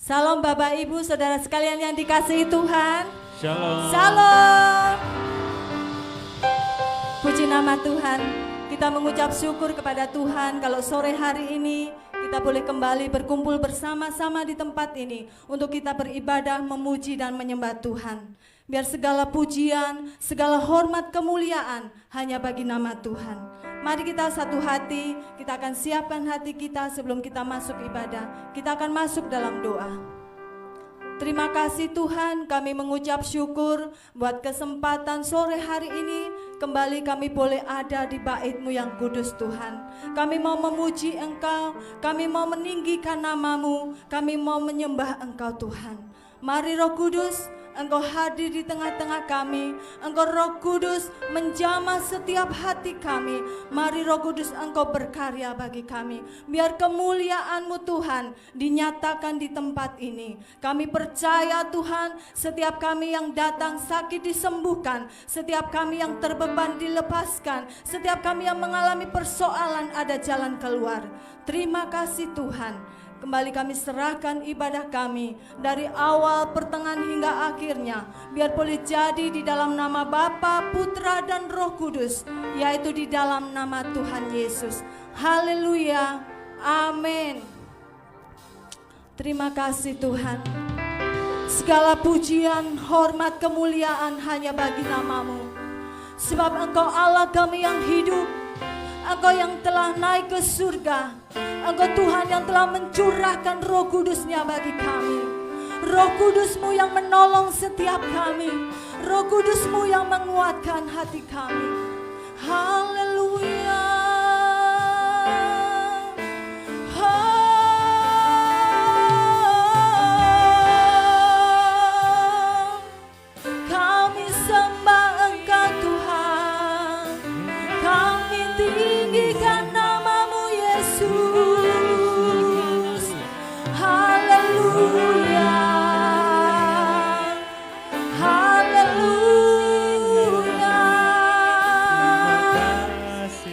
Salam Bapak Ibu, saudara sekalian yang dikasihi Tuhan. Shalom. Salam. Puji nama Tuhan. Kita mengucap syukur kepada Tuhan kalau sore hari ini kita boleh kembali berkumpul bersama-sama di tempat ini untuk kita beribadah, memuji dan menyembah Tuhan. Biar segala pujian, segala hormat, kemuliaan hanya bagi nama Tuhan. Mari kita satu hati, kita akan siapkan hati kita sebelum kita masuk ibadah. Kita akan masuk dalam doa. Terima kasih Tuhan, kami mengucap syukur buat kesempatan sore hari ini. Kembali kami boleh ada di bait-Mu yang kudus Tuhan. Kami mau memuji Engkau, kami mau meninggikan nama-Mu, kami mau menyembah Engkau Tuhan. Mari Roh Kudus, Engkau hadir di tengah-tengah kami. Engkau Roh Kudus menjamah setiap hati kami. Mari Roh Kudus Engkau berkarya bagi kami. Biar kemuliaan-Mu Tuhan dinyatakan di tempat ini. Kami percaya Tuhan, setiap kami yang datang sakit disembuhkan. Setiap kami yang terbeban dilepaskan. Setiap kami yang mengalami persoalan ada jalan keluar. Terima kasih Tuhan. Kembali kami serahkan ibadah kami dari awal, pertengahan hingga akhirnya. Biar boleh jadi di dalam nama Bapa, Putra dan Roh Kudus, yaitu di dalam nama Tuhan Yesus. Haleluya. Amin. Terima kasih Tuhan. Segala pujian, hormat, kemuliaan hanya bagi nama-Mu. Sebab Engkau Allah kami yang hidup. Engkau yang telah naik ke surga. Engkau Tuhan yang telah mencurahkan Roh Kudus-Nya bagi kami. Roh Kudus-Mu yang menolong setiap kami. Roh Kudus-Mu yang menguatkan hati kami. Haleluya. Kami sembah Engkau Tuhan. Kami tinggikan nama-Mu Yesus. Haleluya. Haleluya.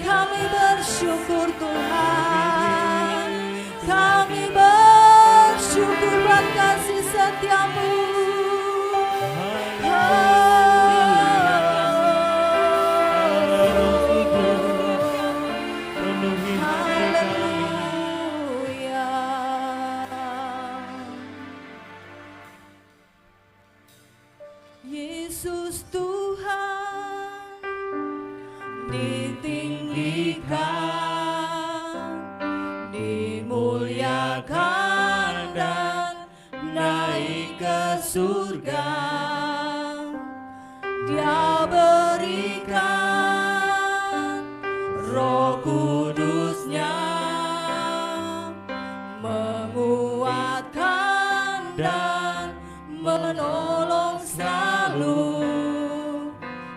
Kami bersyukur Tuhan. Kami bersyukur buat kasih setia-Mu. Yesus Tuhan ditinggikan, dimuliakan dan naik ke surga. Dia berikan Roh Kudus-Nya, menguatkan dan menolong selalu.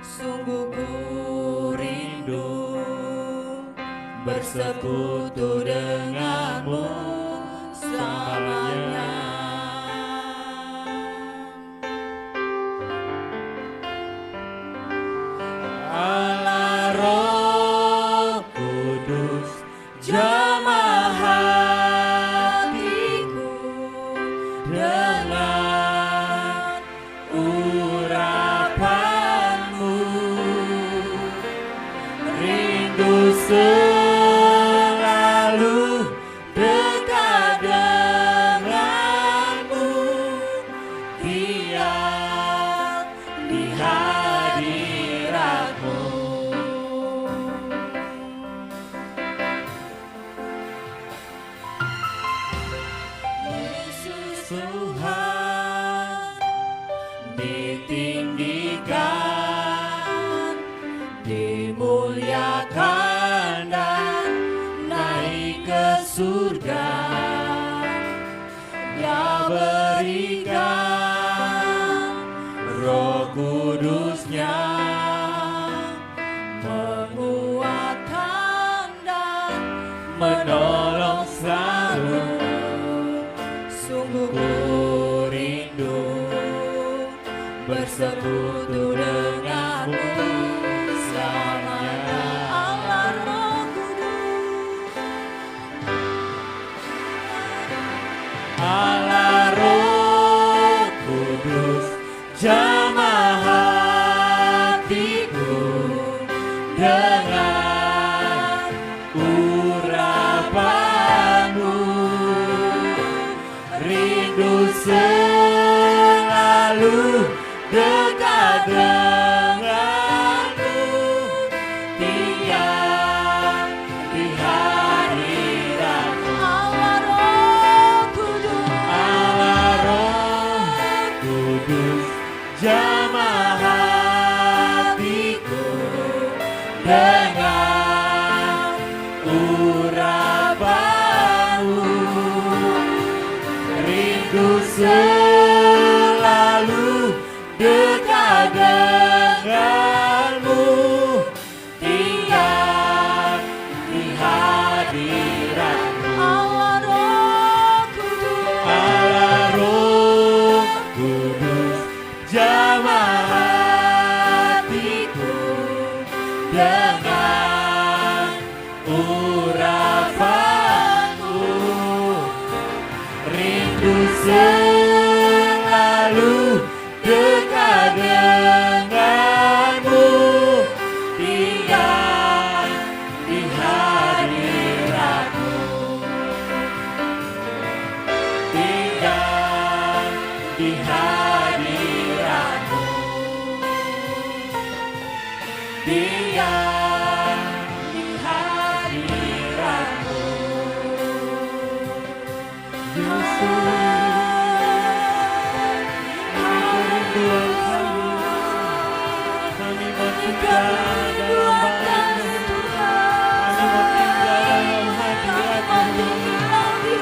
Sungguh ku rindu bersekutu denganmu selamanya. Allah Roh Kudus jamah hatiku dengan urapan-Mu. Rindu selalu dekat denganmu, diam di hadirat-Mu. Yesus Tuhan ditinggikan, dimuliakan dan naik ke surga. Dia berikan Roh Kudus-Nya, menguatkan dan menolong selalu. Sungguh ku rindu bersekutu denganmu selamanya. Allah Roh Kudus, Allah Roh jamah hatiku dengan urapanmu, rindu selalu dekat denganmu, tinggal di hadiratmu. Allah Roh Kudus, Allah Roh Kudus, jamah hatiku dengan urapanmu, rindu selalu dekat denganmu, tinggal di hadiratmu. Allah Roh Kudus, Allah Roh Kudus, jamah hatiku dengan urapanmu, rindu selalu dekat denganmu, tinggal di hadiratmu, tinggal di hadiratmu, tinggal di hadiratmu. Kerinduan kami mau tinggal dalam badanmu, kami mau tinggal dalam hadiratmu. Kami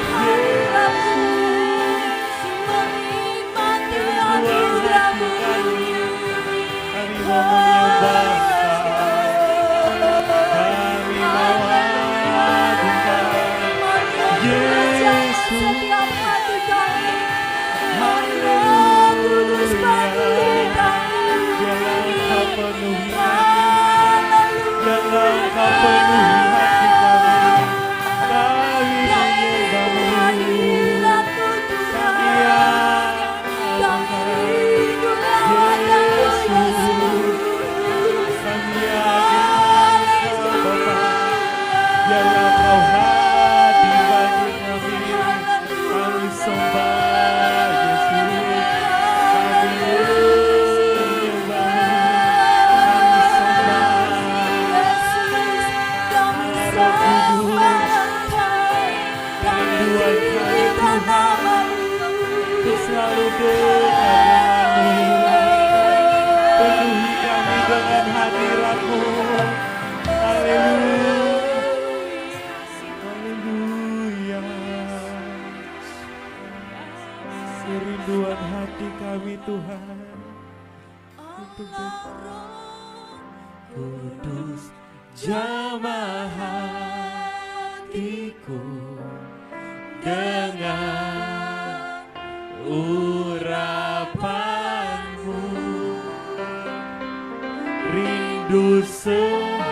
mau menyembah, kami mau mengagungkan Yesus. Setiap hati kami, Haleluya. Biarlah Engkau penuhi hati, biarlah Engkau penuhi hati kami. Kami menyembah-Mu, kami kami yakin Bapa, biarlah Engkau hadir bagi kami. Kami sembah Yesus, kami menyembah, kami rinduan kami Tuhan, untuk selalu dekat denganmu. Penuhi kami dengan hadirat-Mu. Haleluya. Haleluya. Kerinduan hati kami Tuhan untuk Kudus, jamah hatiku dengan urapanmu, rindu selalu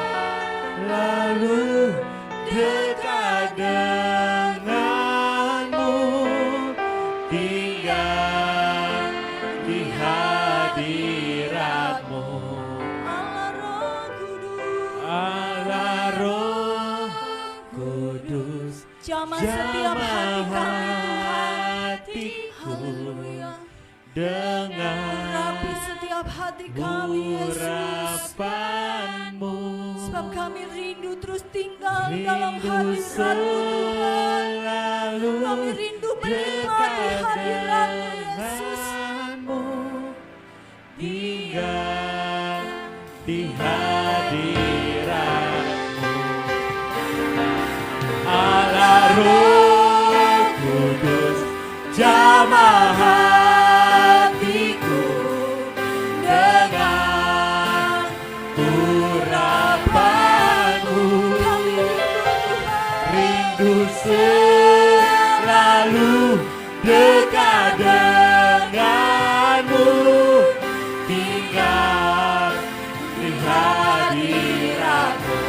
dekat denganmu, tinggal di hadiratmu. Allah Roh Kudus, jamah setiap hati kami hatiku dengan Rapi setiap hati kami, Yesus. urapanmu, Sebab kami rindu terus tinggal dalam rindu hadirat-Mu, Tuhan. selalu Kami rindu menikmati dekat hadirat-Mu, Yesus. denganmu, tinggal di hadiratmu. Allah Roh Kudus, jamah hatiku dengan urapanmu, rindu selalu dekat denganmu, tinggal di hadiratmu.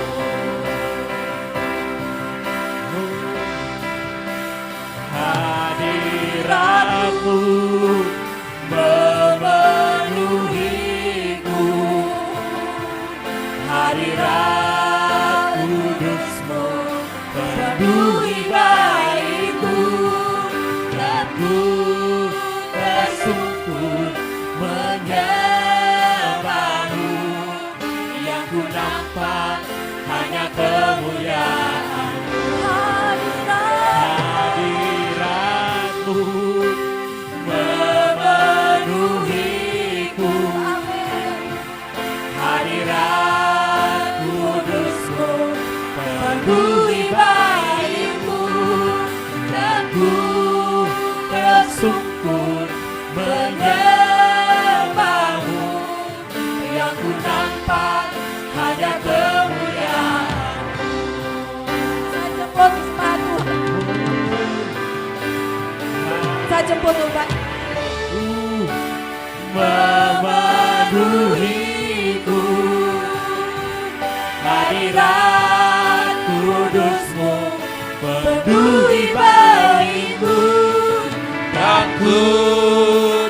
Hadiratmu memenuhi ku tersungkur menyembahmu. Yang ku nampak hanya kemuliaan hadiratmu memenuhiku. Hadirat kudusmu penuhi baitku, dan ku tersungkur menyembahmu. Yang ku nampak hanya kemuliaan. Saya jemput Tuhan. Memenuhiku. Hadirat kudusmu penuhi baitku, dan ku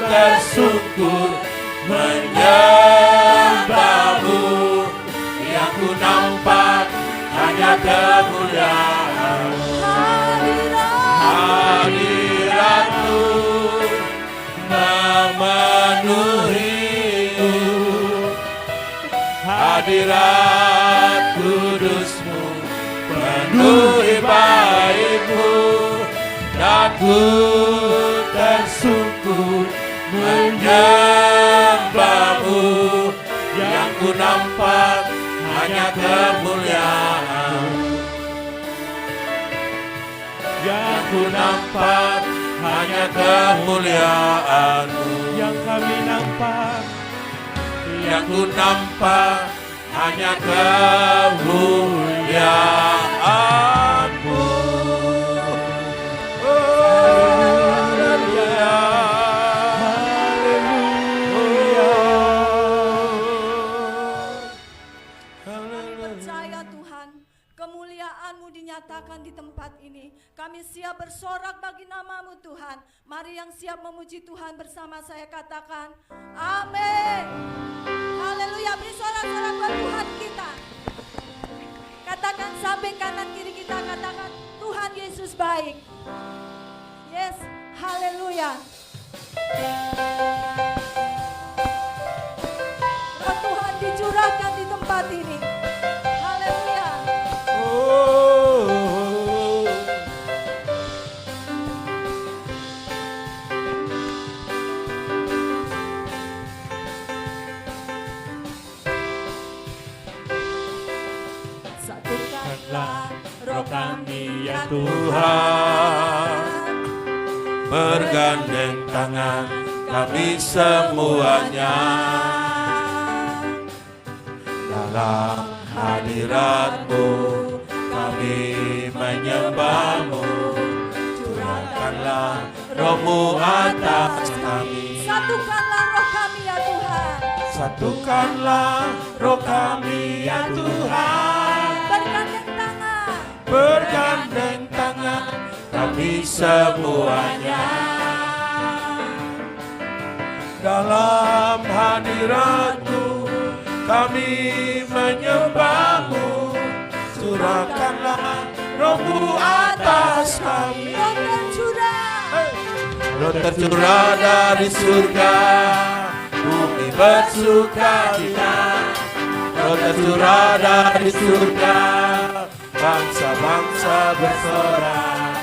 tersungkur menyembahmu. Yang ku nampak hanya kemuliaan hadiratmu memenuhiku. Hadirat kudusmu penuhi baitku, dan ku tersungkur menyembahmu. Yang ku nampak hanya kemuliaan. Yang ku nampak hanya kemuliaan-Mu. Yang kami nampak, yang ku nampak hanya kemuliaan-Mu. Haleluya, haleluya. Kami percaya Tuhan, kemuliaan-Mu dinyatakan di tempat ini. Kami siap bersorak bagi nama-Mu Tuhan. Mari yang siap memuji Tuhan bersama saya katakan, amin. Haleluya, beri sorak-sorak buat Tuhan kita. Katakan samping kanan kiri kita, katakan Tuhan Yesus baik. Yes, haleluya. Roh Tuhan dicurahkan di tempat ini. Haleluya. Satukanlah roh kami ya Tuhan, bergandeng tangan kami semuanya dalam hadirat-Mu. Kami menyembah-Mu, curahkanlah roh-Mu atas kami. Satukanlah roh kami ya Tuhan. Satukanlah roh kami ya Tuhan, Bergandeng tangan, bergandeng tangan kami semuanya dalam hadirat-Mu. Kami menyembah-Mu, curahkanlah roh-Mu atas kami. roh tercurah. Roh tercurah dari surga, bumi bersuka cita. Roh tercurah dari surga, bangsa-bangsa bersorak.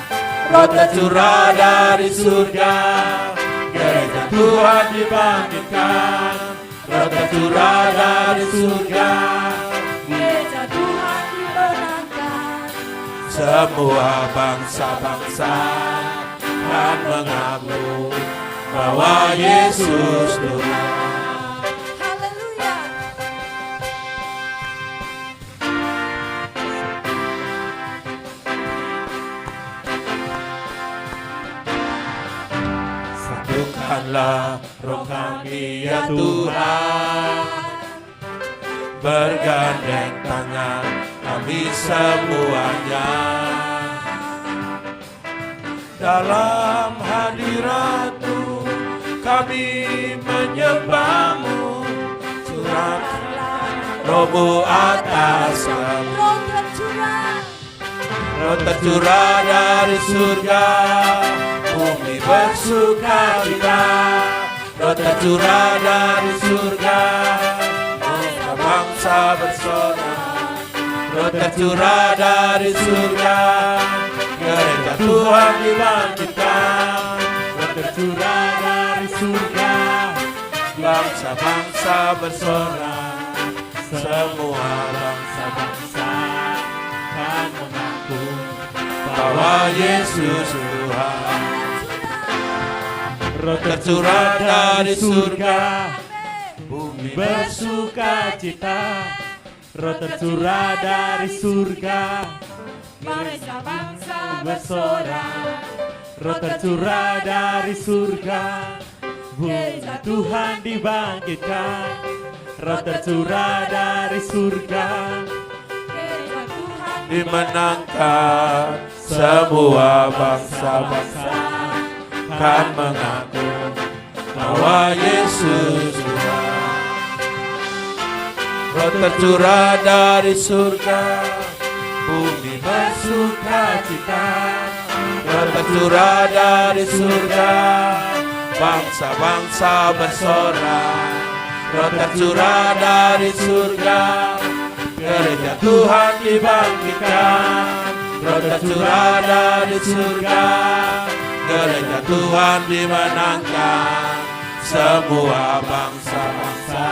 Roh tercurah dari surga, gereja Tuhan dibangkitkan. Roh tercurah dari surga, Gereja Tuhan dimenangkan. semua bangsa-bangsa akan mengaku bahwa Yesus Tuhan. Haleluya. Satukanlah roh kami ya Tuhan, bergandeng tangan kami semuanya dalam hadirat-Mu. Kami menyembah-Mu, curahkanlah roh-Mu atas kami. Roh tercurah. Roh tercurah dari surga, bumi bersukacita, roh tercurah dari surga, bangsa bersorak, roh tercurah dari surga, gereja Tuhan dibangkitkan, roh tercurah dari surga, bangsa-bangsa bersorak, semua bangsa-bangsa kan mengaku bahwa Yesus Tuhan. Roh tercurah dari surga, bumi bersukacita, roh tercurah dari surga, gereja bangsa bersorak, roh tercurah dari surga, gereja Tuhan dibangkitkan, roh tercurah dari surga, gereja Tuhan dimenangkan, semua bangsa-bangsa kan mengaku bahwa Yesus Tuhan. Roh tercurah dari surga, bumi bersukacita, roh tercurah dari surga, bangsa-bangsa bersorak, roh tercurah dari surga, gereja Tuhan dibangkitkan, roh tercurah dari surga, gereja Tuhan dimenangkan, semua bangsa-bangsa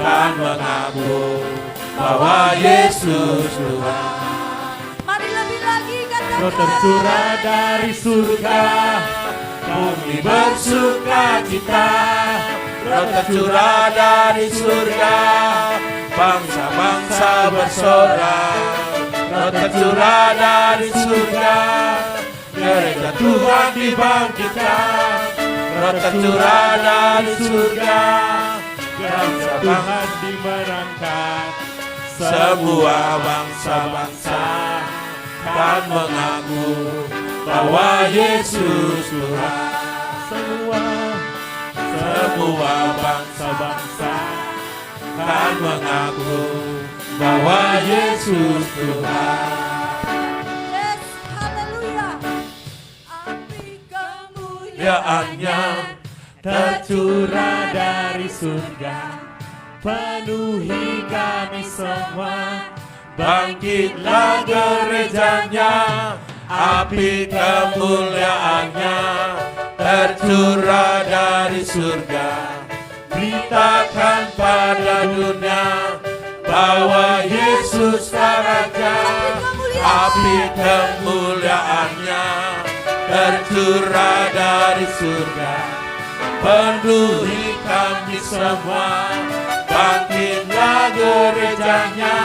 kan mengaku bahwa Yesus Tuhan. Mari lebih lagi katakan. Roh tercurah dari surga, bumi bersukacita, roh tercurah dari surga, bangsa-bangsa bersorak, roh tercurah dari surga, gereja Tuhan dibangkitkan, roh tercurah dari surga, gereja Tuhan dimenangkan, semua bangsa-bangsa kan mengaku bahwa Yesus Tuhan. Semua bangsa-bangsa kan mengaku bahwa Yesus Tuhan. Yes, haleluya. Api Kemuliaannya tercurah dari surga, penuhi kami semua. Bangkitlah gerejanya, api kemuliaannya tercurah dari surga. Beritakan pada dunia bahwa Yesus Raja, api kemuliaannya tercurah dari surga. Penuhi kami semua, bangkitlah gerejanya,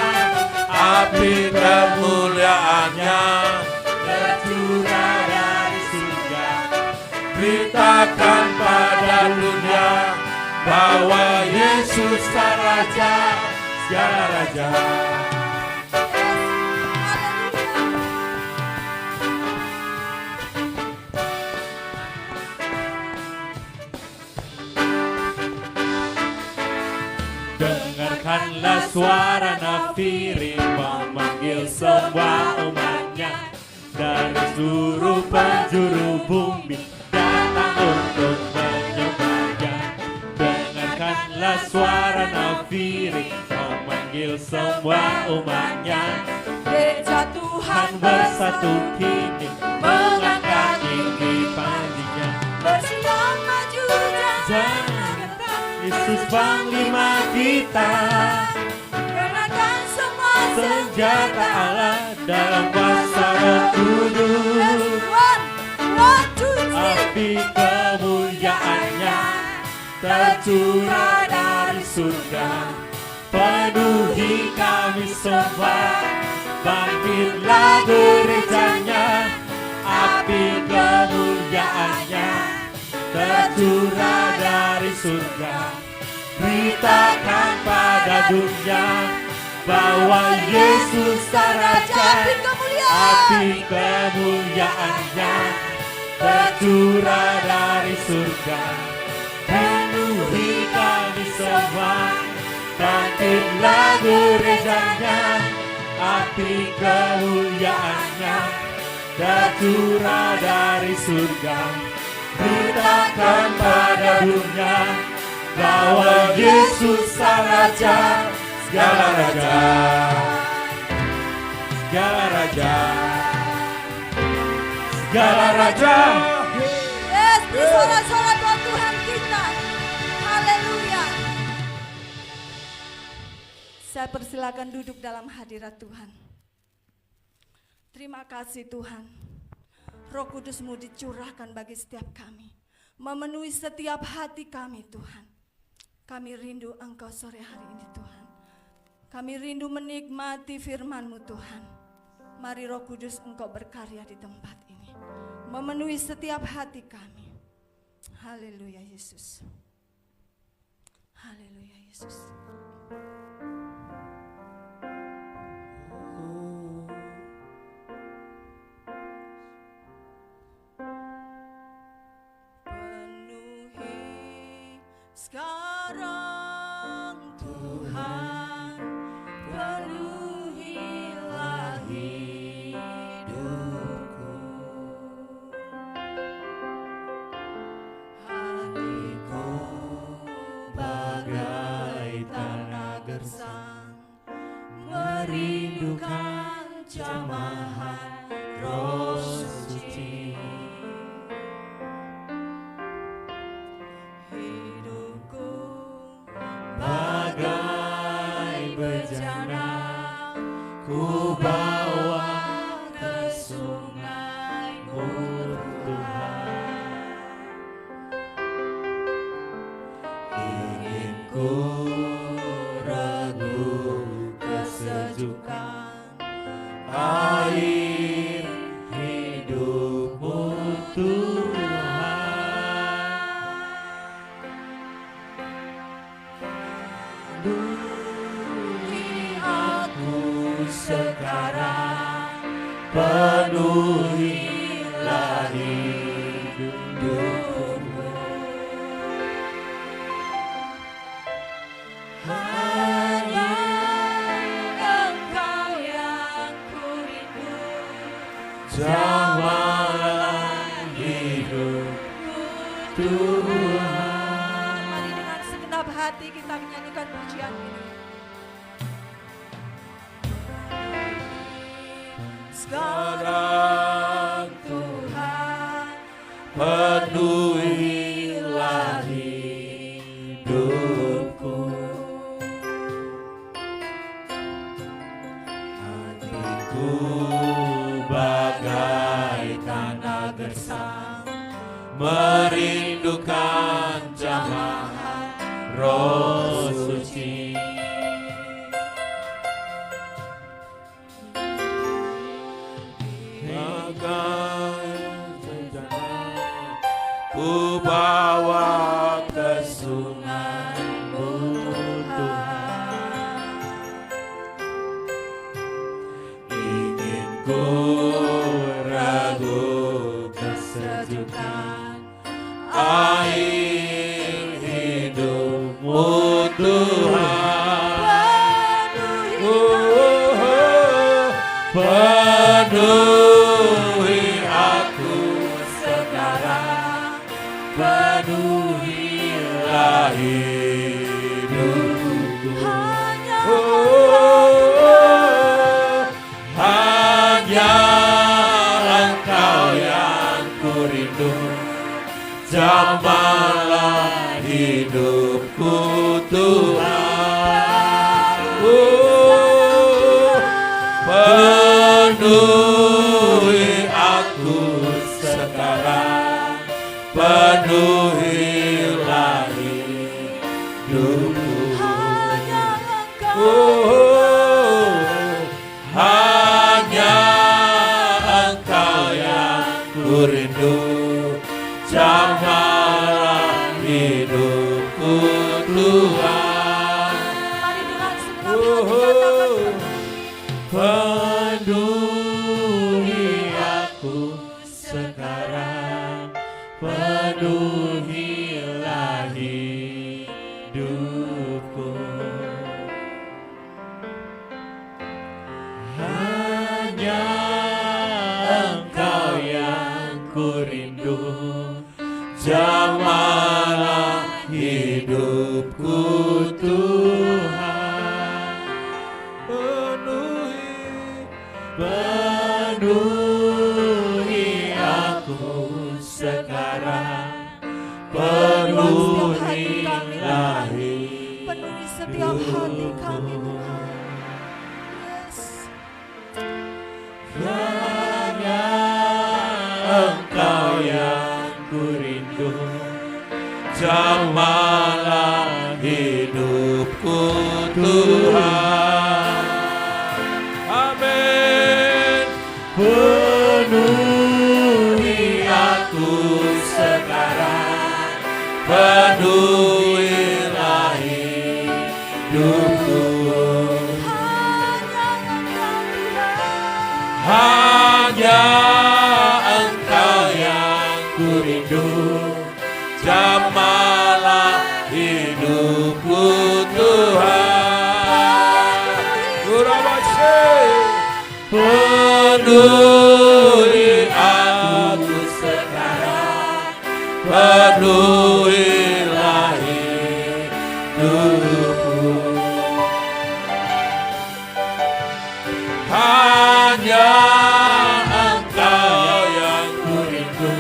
api kemuliaannya tercurah dari surga. Beritakan pada dunia bahwa Yesus Raja, segala raja. Dengarkanlah suara nafiri memanggil semua umatnya dari seluruh penjuru bumi datang untuk menyembahnya. Dengarkanlah suara nafiri memanggil semua umatnya. Gereja Tuhan Bersatu kini mengangkat gigi panjinya. bersiap maju jangan gentar. Yesus Panglima kita, Kenakan semua senjata Allah dalam kuasa Roh Kudus. One, two, three. Api kemuliaannya tercurah dari surga, penuhi kami semua. Bangkitlah gerejanya, api kemuliaannya tercurah dari surga. Beritakan pada dunia bahwa Yesus Raja, api kemuliaannya tercurah dari surga. Penuhi kami semua, bangkitlah gerejanya, api kemuliaannya tercurah dari surga. beritakan pada dunia bahwa Yesus Sang Raja, segala raja, segala raja, segala raja. Yes, bersorak-sorak buat Tuhan kita. Haleluya. Saya persilakan duduk dalam hadirat Tuhan. Terima kasih Tuhan. Roh Kudus-Mu dicurahkan bagi setiap kami. Memenuhi setiap hati kami Tuhan. Kami rindu Engkau sore hari ini Tuhan. Kami rindu menikmati firman-Mu Tuhan. Mari Roh Kudus Engkau berkarya di tempat ini. Memenuhi setiap hati kami. Haleluya Yesus. Haleluya Yesus. Penuhi sekarang Tuhan, penuhilah hidupku. Hatiku bagai tanah gersang, merindukan jamahan Roh Suci. Hidupku bagai bejana, ku bawa ke sungai-Mu Tuhan. Ingin ku regu kesejukan air hidup-Mu Tuhan. Penuhi aku sekarang, penuhilah hidupku. Hanya Engkau yang ku rindu, jamalah hidupku Tuhan. Mari dengan segenap hati kita menyanyikan pujian ini. Sekarang Tuhan, penuhilah hidupku. Hatiku bagai tanah gersang, merindukan jamahan Roh Suci. Ku bawa ke sungai-Mu Tuhan. Ingin ku regu kesejukan air hidup-Mu Tuhan. Penuhi aku sekarang, penuhilah hidupku. Hanya Engkau yang ku rindu, jamalah hidupku Tuhan. Penuhi aku sekarang, penuhilah hidupku. Hanya Engkau yang ku rindu, jamalah hidupku Tuhan. Mari dengan segenap hati katakan, penuhi aku sekarang, penuhilah hidupku. Hanya Engkau yang ku rindu, Jamalah hidupku Tuhan, penuhi aku sekarang, penuhilah Penuhi setiap hati kami Tuhan. hanya Engkau yang kurindu, jamalah hidupku Tuhan. Amin. Penuhi aku sekarang, penuhilah hidupku. Hanya Engkau yang kurindu, jamalah hidupku Tuhan. Penuhi aku sekarang, penuhilah hidupku. Hanya Engkau yang kurindu,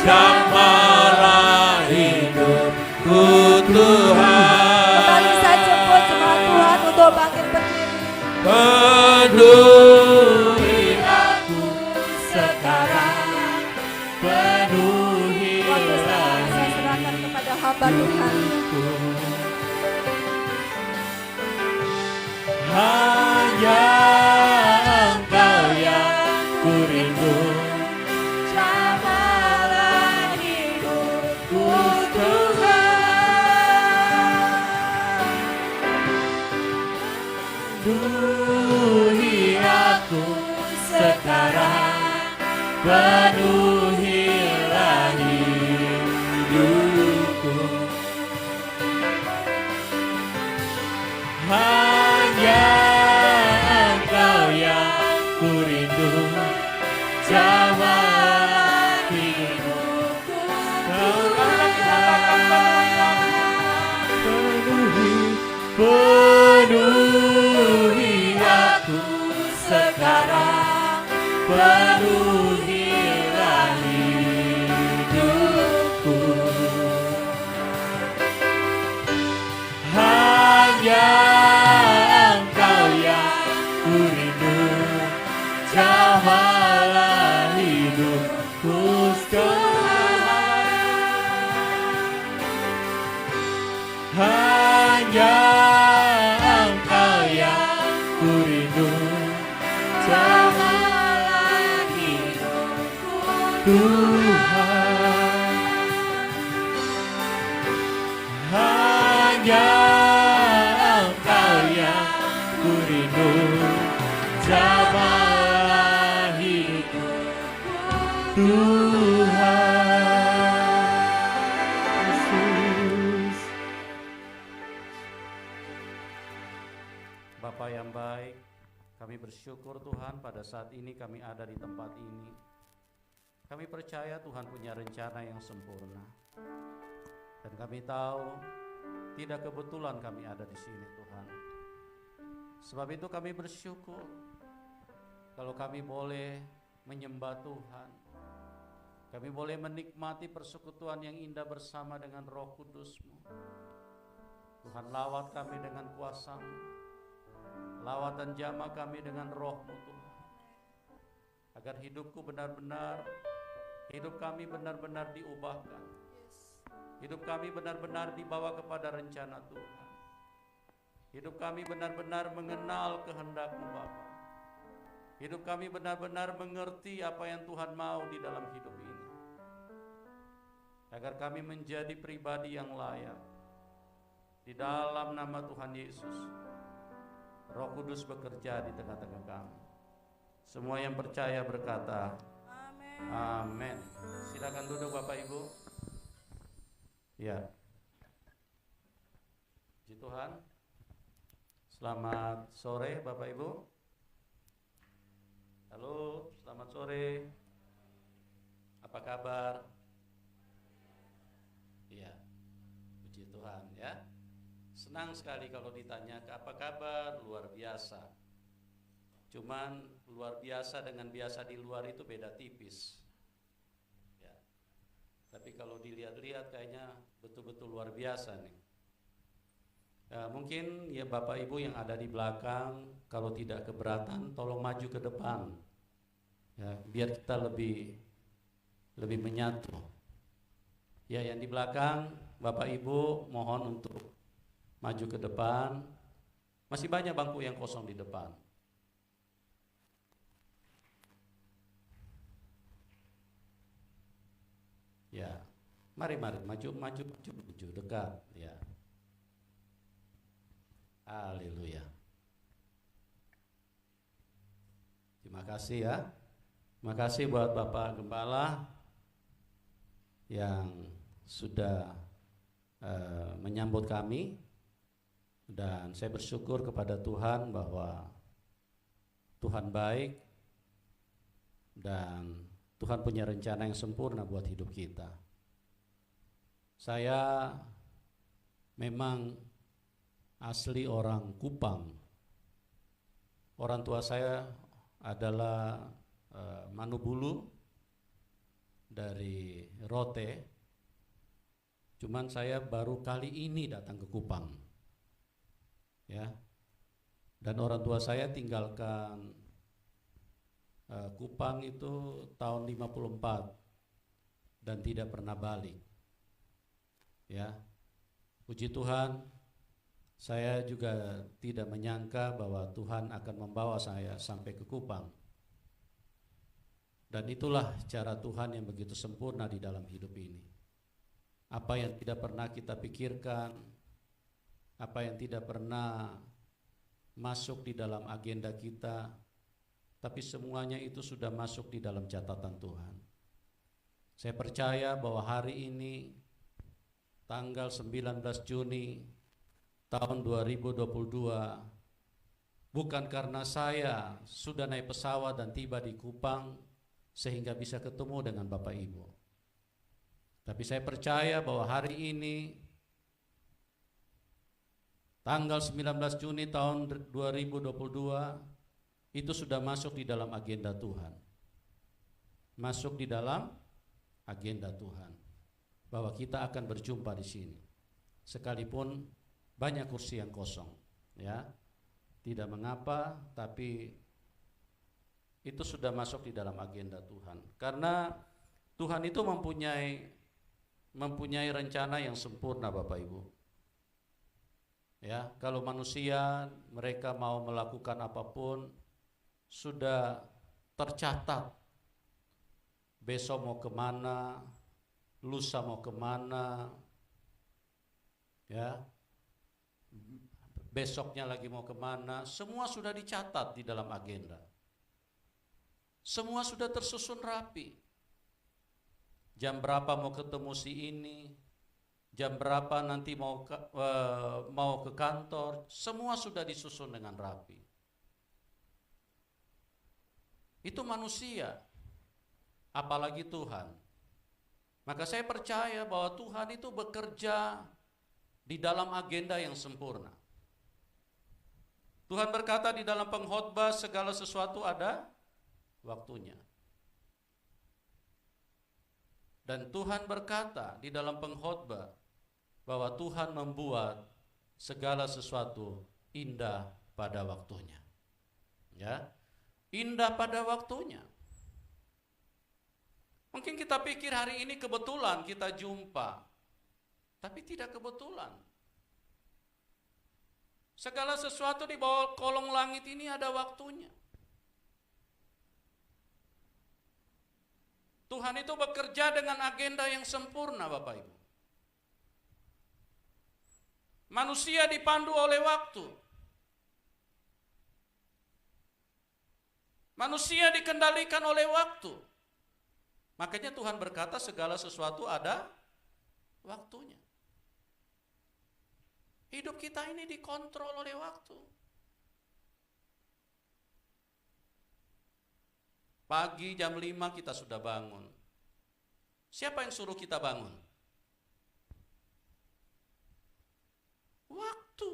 jamalah hidupku Tuhan. Kembali saya jemput jemaat Tuhan untuk bangkit berdiri. Penuhi aku sekarang, Waktu penuhilah saya serahkan kepada hamba Tuhan. hidupku. Hanya Engkau yang kurindu, jamalah hidupku Tuhan. Penuhi aku sekarang, penuhilah hidupku. Hanya Engkau yang kurindu, jamalah hidupku penuhi aku sekarang, penuhilah hidupku. Hanya Engkau yang kurindu, jamalah hidupku Tuhan. Hanya Engkau yang kurindu, jamalah hidupku Tuhan. Hanya Engkau yang kurindu, jamalah hidupku Tuhan Yesus. Bapa yang baik, kami bersyukur Tuhan pada saat ini kami ada di tempat ini. Kami percaya Tuhan punya rencana yang sempurna. Dan kami tahu tidak kebetulan kami ada di sini Tuhan. Sebab itu kami bersyukur kalau kami boleh menyembah Tuhan. Kami boleh menikmati persekutuan yang indah bersama dengan Roh Kudus-Mu. Tuhan, lawat kami dengan kuasa-Mu. Lawat dan jamah kami dengan Roh-Mu Tuhan. Agar hidup kami benar-benar diubahkan. Hidup kami benar-benar dibawa kepada rencana Tuhan. Hidup kami benar-benar mengenal kehendak-Mu Bapa. Hidup kami benar-benar mengerti apa yang Tuhan mau di dalam hidup ini. Agar kami menjadi pribadi yang layak. Di dalam nama Tuhan Yesus, Roh Kudus bekerja di tengah-tengah kami. Semua yang percaya berkata, amin. Silakan duduk Bapak Ibu. Ya. Puji Tuhan. Selamat sore Bapak Ibu. Halo, selamat sore. Apa kabar? Ya, puji Tuhan ya. Senang sekali kalau ditanya apa kabar, luar biasa. Cuman luar biasa dengan biasa di luar itu beda tipis. Ya. Tapi kalau dilihat-lihat kayaknya betul-betul luar biasa nih. Ya, mungkin ya Bapak Ibu yang ada di belakang, kalau tidak keberatan tolong maju ke depan. Ya, biar kita lebih menyatu. Ya, yang di belakang Bapak Ibu mohon untuk maju ke depan. Masih banyak bangku yang kosong di depan. Ya, mari maju dekat. Ya, haleluya. Terima kasih ya. Terima kasih buat Bapak Gembala yang sudah menyambut kami, dan saya bersyukur kepada Tuhan bahwa Tuhan baik dan Tuhan punya rencana yang sempurna buat hidup kita. Saya memang asli orang Kupang. Orang tua saya adalah Manubulu dari Rote. Cuman saya baru kali ini datang ke Kupang. Ya. Dan orang tua saya tinggalkan Kupang itu tahun 54 dan tidak pernah balik. Ya. Puji Tuhan, saya juga tidak menyangka bahwa Tuhan akan membawa saya sampai ke Kupang. Dan itulah cara Tuhan yang begitu sempurna di dalam hidup ini. Apa yang tidak pernah kita pikirkan, apa yang tidak pernah masuk di dalam agenda kita, tapi semuanya itu sudah masuk di dalam catatan Tuhan. Saya percaya bahwa hari ini tanggal 19 Juni tahun 2022, bukan karena saya sudah naik pesawat dan tiba di Kupang sehingga bisa ketemu dengan Bapak Ibu. Tapi saya percaya bahwa hari ini tanggal 19 Juni tahun 2022 itu sudah masuk di dalam agenda Tuhan. Masuk di dalam agenda Tuhan. Bahwa kita akan berjumpa di sini. Sekalipun banyak kursi yang kosong, ya. Tidak mengapa, tapi itu sudah masuk di dalam agenda Tuhan. Karena Tuhan itu mempunyai rencana yang sempurna, Bapak Ibu. Ya, kalau manusia mereka mau melakukan apapun sudah tercatat. Besok mau kemana, lusa mau kemana, ya, besoknya lagi mau kemana, semua sudah dicatat di dalam agenda. Semua sudah tersusun rapi. Jam berapa mau ketemu si ini, jam berapa nanti mau ke kantor, semua sudah disusun dengan rapi. Itu manusia, apalagi Tuhan. Maka saya percaya bahwa Tuhan itu bekerja di dalam agenda yang sempurna. Tuhan berkata di dalam pengkhotbah, segala sesuatu ada waktunya. Dan Tuhan berkata di dalam pengkhotbah bahwa Tuhan membuat segala sesuatu indah pada waktunya. Ya, indah pada waktunya. Mungkin kita pikir hari ini kebetulan kita jumpa, tapi tidak kebetulan. Segala sesuatu di bawah kolong langit ini ada waktunya. Tuhan itu bekerja dengan agenda yang sempurna, Bapak Ibu. Manusia dipandu oleh waktu. Manusia dikendalikan oleh waktu. Makanya Tuhan berkata segala sesuatu ada waktunya. Hidup kita ini dikontrol oleh waktu. Pagi jam 5 kita sudah bangun. Siapa yang suruh kita bangun? Waktu.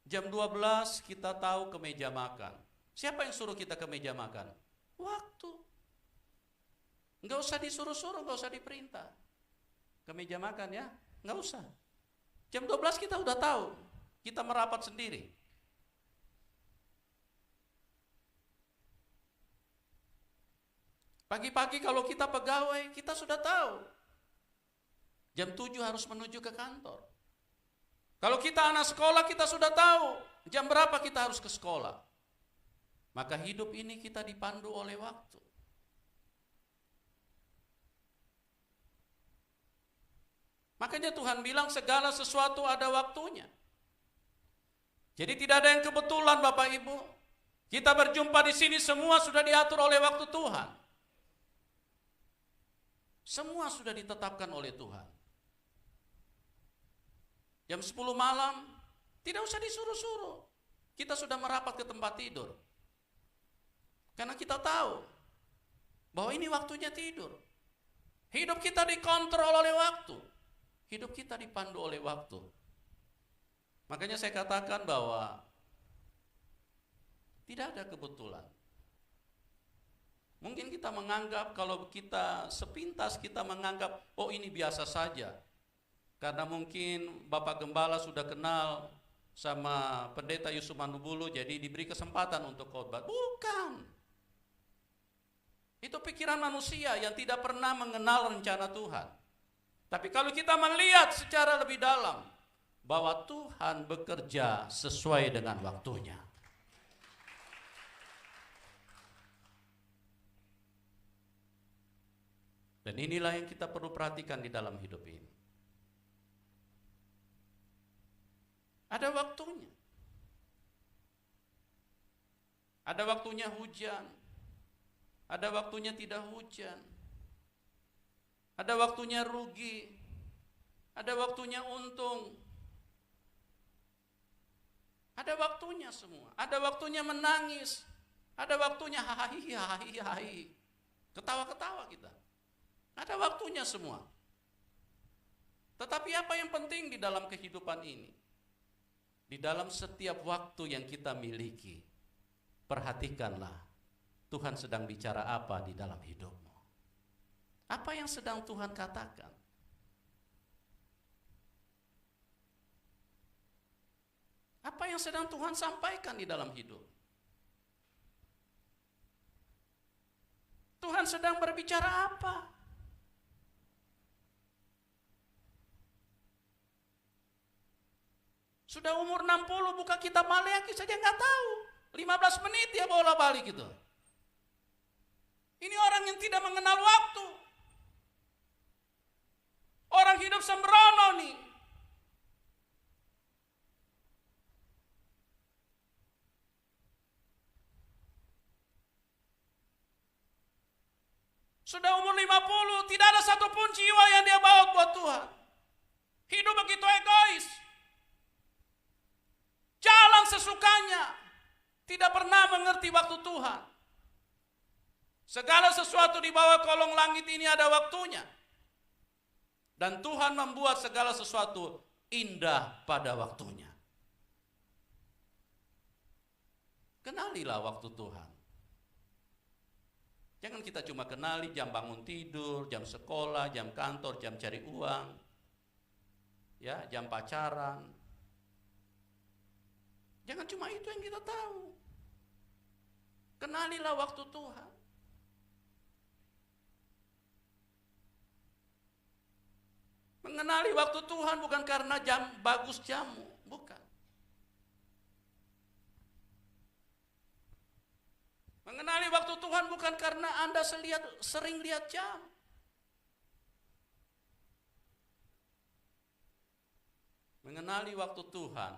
Jam 12 kita tahu ke meja makan. Siapa yang suruh kita ke meja makan? Waktu. Enggak usah disuruh-suruh, enggak usah diperintah. Ke meja makan ya, enggak usah. Jam 12 kita udah tahu, kita merapat sendiri. Pagi-pagi kalau kita pegawai, kita sudah tahu. Jam 7 harus menuju ke kantor. Kalau kita anak sekolah, kita sudah tahu jam berapa kita harus ke sekolah. Maka hidup ini kita dipandu oleh waktu. Makanya Tuhan bilang segala sesuatu ada waktunya. Jadi tidak ada yang kebetulan Bapak Ibu. Kita berjumpa di sini semua sudah diatur oleh waktu Tuhan. Semua sudah ditetapkan oleh Tuhan. Jam 10 malam, tidak usah disuruh-suruh. Kita sudah merapat ke tempat tidur. Karena kita tahu bahwa ini waktunya tidur. Hidup kita dikontrol oleh waktu. Hidup kita dipandu oleh waktu. Makanya saya katakan bahwa tidak ada kebetulan. Mungkin kita menganggap kalau kita sepintas kita menganggap oh ini biasa saja. Karena mungkin Bapak Gembala sudah kenal sama Pendeta Yusuf Manubulu jadi diberi kesempatan untuk khotbah. Bukan. Itu pikiran manusia yang tidak pernah mengenal rencana Tuhan. Tapi kalau kita melihat secara lebih dalam bahwa Tuhan bekerja sesuai dengan waktunya. Dan inilah yang kita perlu perhatikan di dalam hidup ini. Ada waktunya. Ada waktunya hujan. Ada waktunya tidak hujan. Ada waktunya rugi. Ada waktunya untung. Ada waktunya semua. Ada waktunya menangis. Ada waktunya hahaha. Ketawa-ketawa kita. Ada waktunya semua. Tetapi apa yang penting di dalam kehidupan ini? Di dalam setiap waktu yang kita miliki, perhatikanlah Tuhan sedang bicara apa di dalam hidupmu. Apa yang sedang Tuhan katakan? Apa yang sedang Tuhan sampaikan di dalam hidup? Tuhan sedang berbicara apa? Sudah umur 60 buka kitab Maleakhi saja nggak tahu. 15 menit dia bola balik gitu. Ini orang yang tidak mengenal waktu. Orang hidup sembrono nih. Sudah umur 50, tidak ada satupun jiwa yang dia bawa buat Tuhan. Hidup begitu egois. Jalan sesukanya, tidak pernah mengerti waktu Tuhan. Segala sesuatu di bawah kolong langit ini ada waktunya. Dan Tuhan membuat segala sesuatu indah pada waktunya. Kenalilah waktu Tuhan. Jangan kita cuma kenali jam bangun tidur, jam sekolah, jam kantor, jam cari uang, ya, jam pacaran. Jangan cuma itu yang kita tahu. Kenalilah waktu Tuhan. Mengenali waktu Tuhan bukan karena jam bagus jamu, bukan. Mengenali waktu Tuhan bukan karena Anda sering lihat jam. Mengenali waktu Tuhan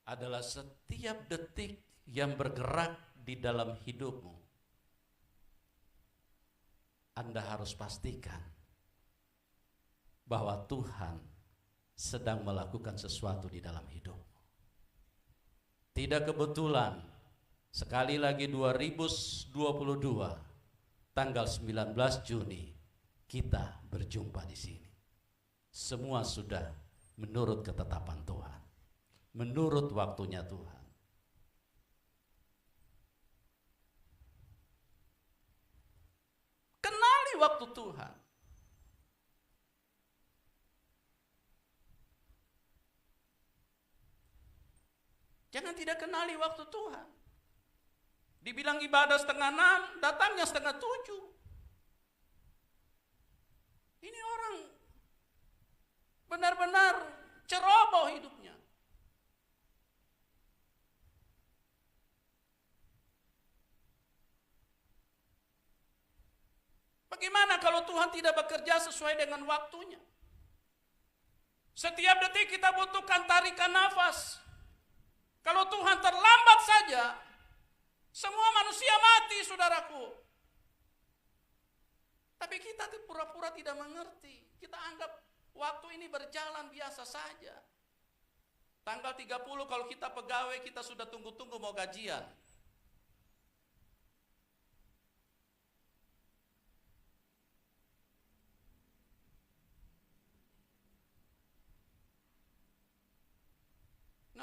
adalah setiap detik yang bergerak di dalam hidupmu. Anda harus pastikan bahwa Tuhan sedang melakukan sesuatu di dalam hidupmu. Tidak kebetulan, sekali lagi 2022, tanggal 19 Juni kita berjumpa di sini. Semua sudah menurut ketetapan Tuhan, menurut waktunya Tuhan. Kenali waktu Tuhan. Jangan tidak kenali waktu Tuhan. Dibilang ibadah 5:30, datangnya 6:30. Ini orang benar-benar ceroboh hidupnya. Bagaimana kalau Tuhan tidak bekerja sesuai dengan waktunya? Setiap detik kita butuhkan tarikan nafas. Kalau Tuhan terlambat saja, semua manusia mati, saudaraku. Tapi kita pura-pura tidak mengerti. Kita anggap waktu ini berjalan biasa saja. Tanggal 30 kalau kita pegawai, kita sudah tunggu-tunggu mau gajian.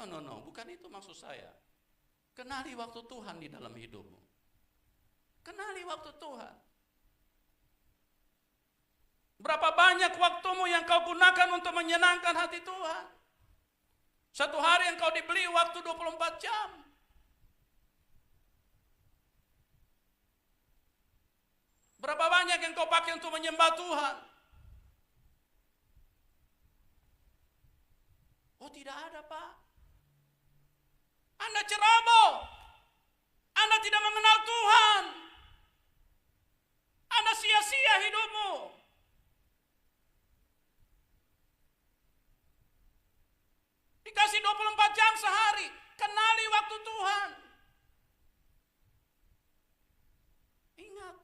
No, bukan itu maksud saya. Kenali waktu Tuhan di dalam hidupmu. Kenali waktu Tuhan. Berapa banyak waktumu yang kau gunakan untuk menyenangkan hati Tuhan? Satu hari yang kau dibeli waktu 24 jam. Berapa banyak yang kau pakai untuk menyembah Tuhan? Oh, tidak ada, Pak. Anda ceroboh. Anda tidak mengenal Tuhan. Anda sia-sia hidupmu. Dikasih 24 jam sehari. Kenali waktu Tuhan. Ingat,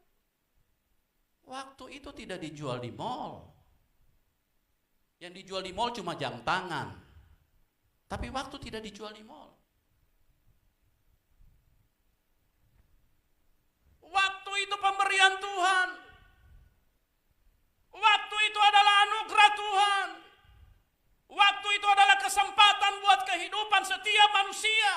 waktu itu tidak dijual di mall. Yang dijual di mall cuma jam tangan. Tapi waktu tidak dijual di mall. Waktu itu pemberian Tuhan. Waktu itu adalah anugerah Tuhan. Waktu itu adalah kesempatan buat kehidupan setiap manusia.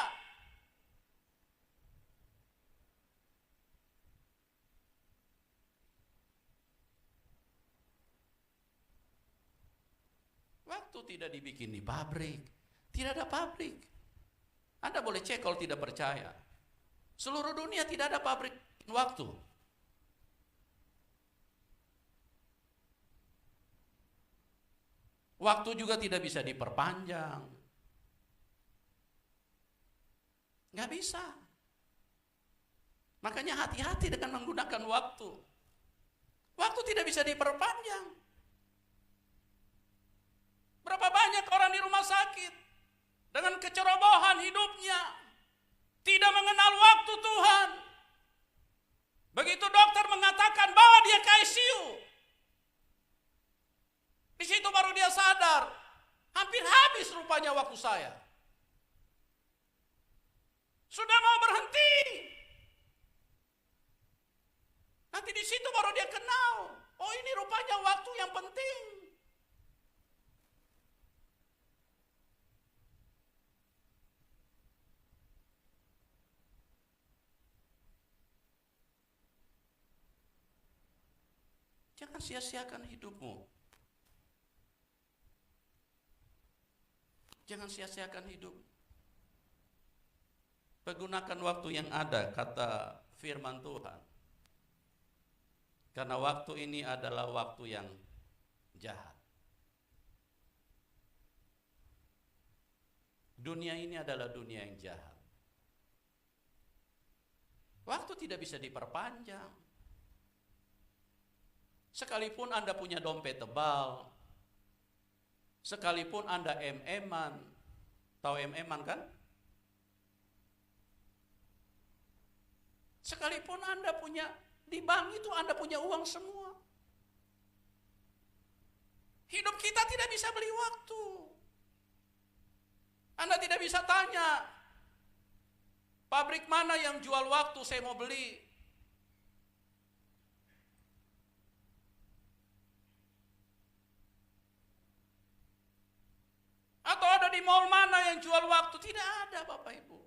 Waktu tidak dibikin di pabrik. Tidak ada pabrik. Anda boleh cek kalau tidak percaya. Seluruh dunia tidak ada pabrik waktu. Waktu juga tidak bisa diperpanjang. Nggak bisa. Makanya hati-hati dengan menggunakan waktu. Waktu tidak bisa diperpanjang. Berapa banyak orang di rumah sakit dengan kecerobohan hidupnya, tidak mengenal waktu Tuhan. Begitu dokter mengatakan bawa dia ke ICU, di situ baru dia sadar, hampir habis rupanya waktu saya. Sudah mau berhenti. Nanti di situ baru dia kenal, oh ini rupanya waktu yang penting. Jangan sia-siakan hidupmu. Jangan sia-siakan hidup. Pergunakan waktu yang ada, kata firman Tuhan. Karena waktu ini adalah waktu yang jahat. Dunia ini adalah dunia yang jahat. Waktu tidak bisa diperpanjang. Sekalipun Anda punya dompet tebal, sekalipun Anda MM-an, tahu MM-an kan? Sekalipun Anda punya, di bank itu Anda punya uang semua. Hidup kita tidak bisa beli waktu. Anda tidak bisa tanya, pabrik mana yang jual waktu saya mau beli. mall mana yang jual waktu? Tidak ada, Bapak Ibu.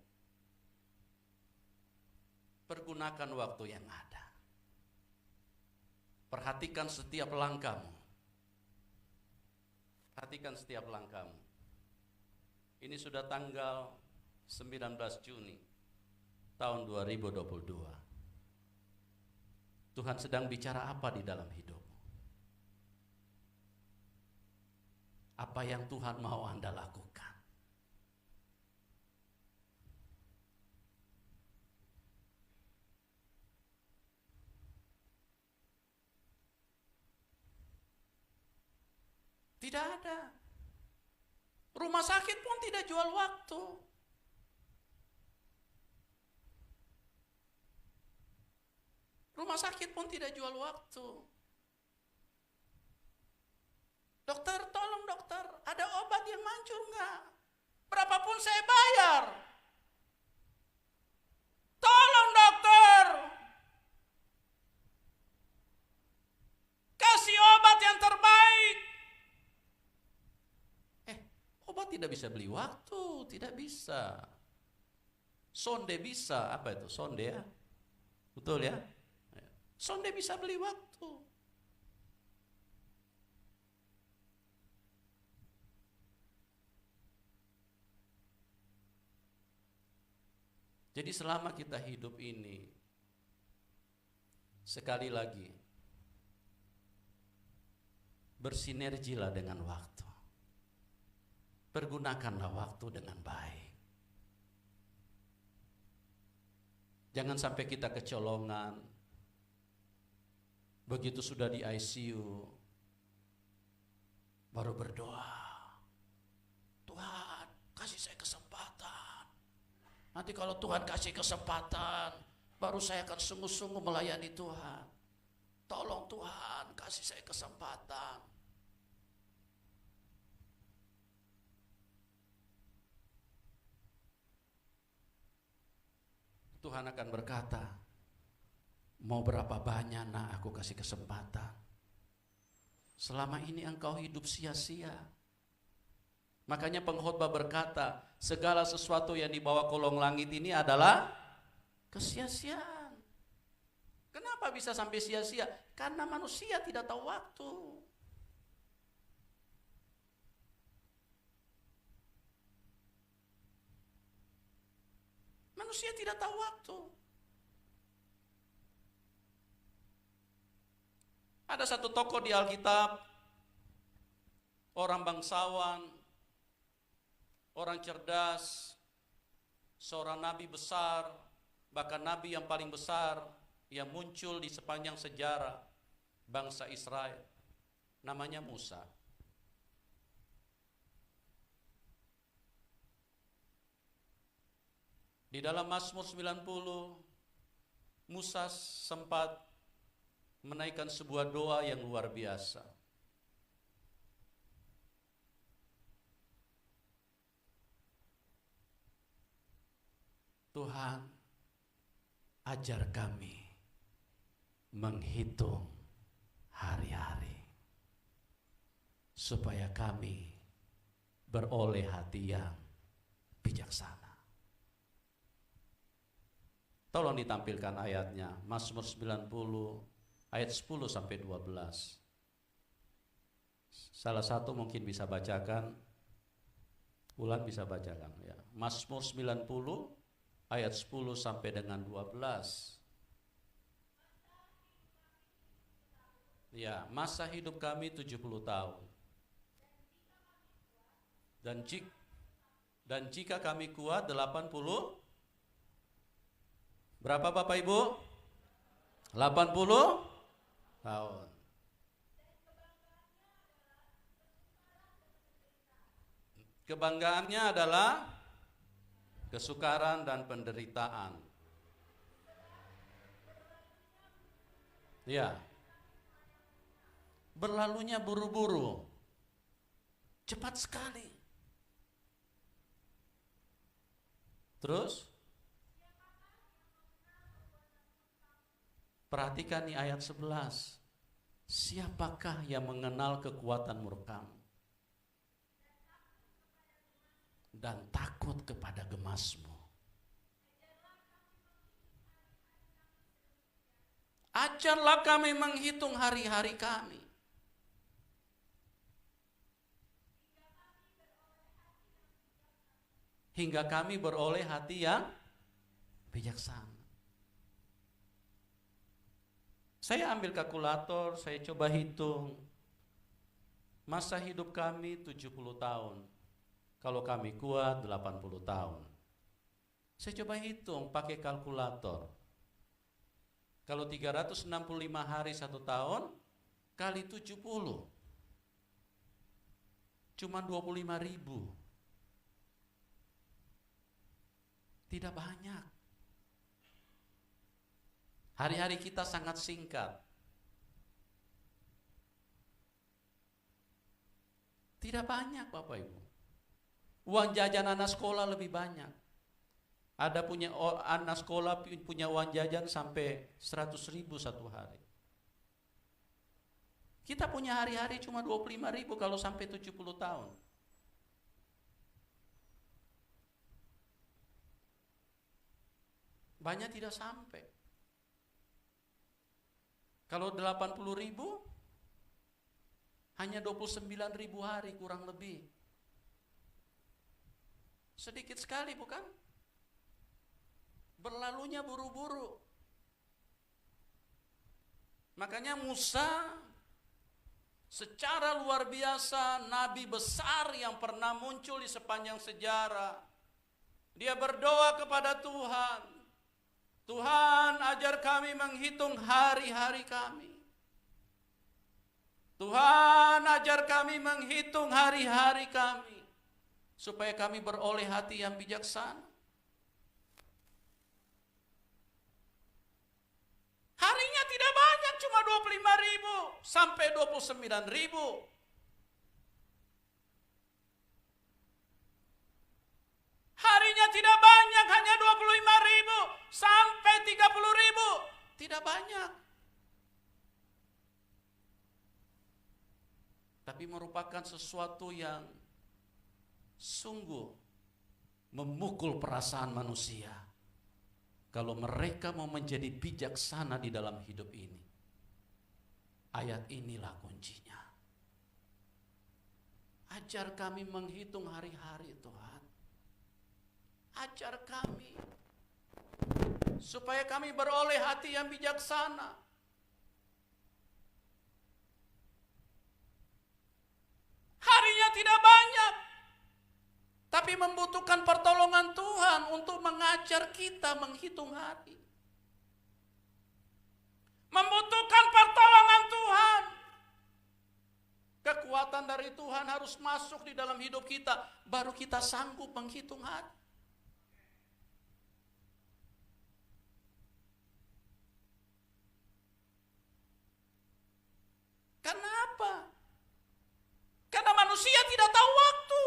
Pergunakan waktu yang ada. Perhatikan setiap langkahmu. Perhatikan setiap langkahmu. Ini sudah tanggal 19 Juni tahun 2022. Tuhan sedang bicara apa di dalam hidupmu? Apa yang Tuhan mau Anda lakukan? Tidak ada. Rumah sakit pun tidak jual waktu. Rumah sakit pun tidak jual waktu. Dokter, tolong dokter, ada obat yang manjur enggak? Berapapun saya bayar. Tolong dokter, kasih obat yang terbaik. Obat tidak bisa beli waktu, tidak bisa. Sonde bisa, apa itu? Sonde ya? Betul ya? Sonde bisa beli waktu. Jadi selama kita hidup ini, sekali lagi, bersinergilah dengan waktu. Pergunakanlah waktu dengan baik. Jangan sampai kita kecolongan. Begitu sudah di ICU, baru berdoa, Tuhan kasih saya kesempatan. Nanti kalau Tuhan kasih kesempatan, baru saya akan sungguh-sungguh melayani Tuhan. Tolong Tuhan kasih saya kesempatan. Tuhan akan berkata, mau berapa banyak nak aku kasih kesempatan. Selama ini engkau hidup sia-sia. Makanya pengkhotbah berkata, segala sesuatu yang di bawah kolong langit ini adalah kesia-siaan. Kenapa bisa sampai sia-sia? Karena manusia tidak tahu waktu. Manusia tidak tahu waktu. Ada satu tokoh di Alkitab, orang bangsawan, orang cerdas, seorang nabi besar, bahkan nabi yang paling besar yang muncul di sepanjang sejarah bangsa Israel. Namanya Musa. Di dalam Mazmur 90, Musa sempat menaikkan sebuah doa yang luar biasa. Tuhan, ajar kami menghitung hari-hari, supaya kami beroleh hati yang bijaksana. Tolong ditampilkan ayatnya, Mazmur 90 ayat 10 sampai 12. Salah satu mungkin bisa bacakan, Ulan bisa bacakan ya. Mazmur 90 ayat 10 sampai dengan 12. Ya, masa hidup kami 70 tahun. Dan jika kami kuat 80. Berapa Bapak Ibu? 80 tahun. Kebanggaannya adalah kesukaran dan penderitaan. Ya. Berlalunya buru-buru. Cepat sekali. Terus perhatikan nih ayat 11. Siapakah yang mengenal kekuatan murkamu? dan takut kepada gemasmu. Ajarlah kami menghitung hari-hari kami, hingga kami beroleh hati yang bijaksana. Saya ambil kalkulator, saya coba hitung. Masa hidup kami 70 tahun. Kalau kami kuat 80 tahun. Saya coba hitung pakai kalkulator. Kalau 365 hari 1 tahun kali 70, cuma 25.000. Tidak banyak. Hari-hari kita sangat singkat. Tidak banyak Bapak Ibu. Uang jajan anak sekolah lebih banyak. Ada punya anak sekolah punya uang jajan sampai 100.000 satu hari. Kita punya hari-hari cuma 25.000 kalau sampai 70 tahun. Banyak tidak sampai. Kalau 80.000 hanya 29.000 hari kurang lebih. Sedikit sekali bukan? Berlalunya buru-buru. Makanya Musa secara luar biasa, nabi besar yang pernah muncul di sepanjang sejarah. Dia berdoa kepada Tuhan. Tuhan, ajar kami menghitung hari-hari kami. Tuhan, ajar kami menghitung hari-hari kami, supaya kami beroleh hati yang bijaksana. Harinya tidak banyak, cuma 25.000 sampai 29.000. Harinya tidak banyak, hanya 25.000 sampai 30.000. Tidak banyak. Tapi merupakan sesuatu yang sungguh memukul perasaan manusia. Kalau mereka mau menjadi bijaksana di dalam hidup ini. Ayat inilah kuncinya. Ajar kami menghitung hari-hari Tuhan. Ajar kami supaya kami beroleh hati yang bijaksana. Harinya tidak banyak, tapi membutuhkan pertolongan Tuhan untuk mengajar kita menghitung hari. Membutuhkan pertolongan Tuhan. Kekuatan dari Tuhan harus masuk di dalam hidup kita, baru kita sanggup menghitung hari. Kenapa? Karena manusia tidak tahu waktu.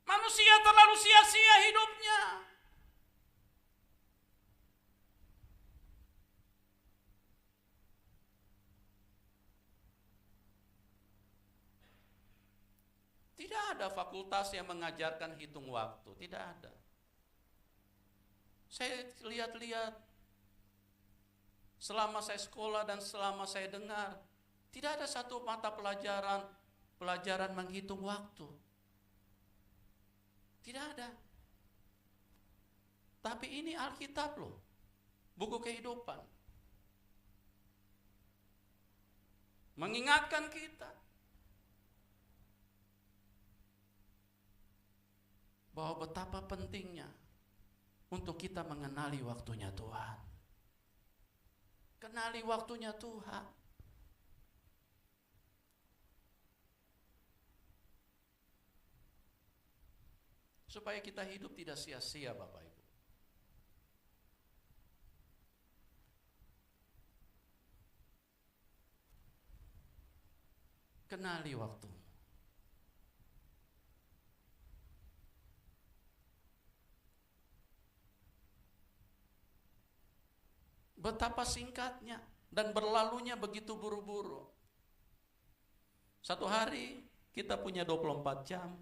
Manusia terlalu sia-sia hidupnya. Tidak ada fakultas yang mengajarkan hitung waktu, tidak ada. Saya lihat-lihat, selama saya sekolah dan selama saya dengar, tidak ada satu mata pelajaran menghitung waktu. Tidak ada. Tapi ini Alkitab loh, buku kehidupan. Mengingatkan kita bahwa betapa pentingnya untuk kita mengenali waktunya Tuhan. Kenali waktunya Tuhan. Supaya kita hidup tidak sia-sia Bapak Ibu. Kenali waktu. Betapa singkatnya dan berlalunya begitu buru-buru. Satu hari kita punya 24 jam.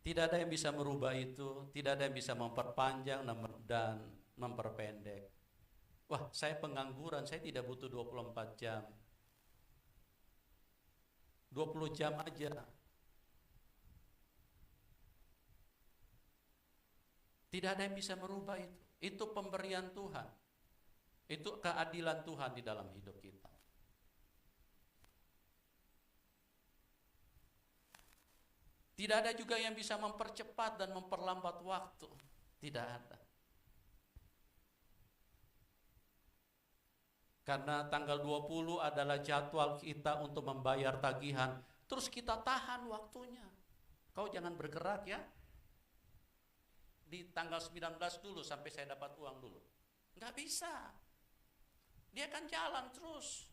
Tidak ada yang bisa merubah itu, tidak ada yang bisa memperpanjang dan memperpendek. Wah, saya pengangguran, saya tidak butuh 24 jam. 20 jam aja. Tidak ada yang bisa merubah itu. Itu pemberian Tuhan. Itu keadilan Tuhan di dalam hidup kita. Tidak ada juga yang bisa mempercepat dan memperlambat waktu. Tidak ada. Karena tanggal 20 adalah jadwal kita untuk membayar tagihan. Terus kita tahan waktunya. Kau jangan bergerak ya. Di tanggal 19 dulu sampai saya dapat uang dulu. Nggak bisa. Dia akan jalan terus.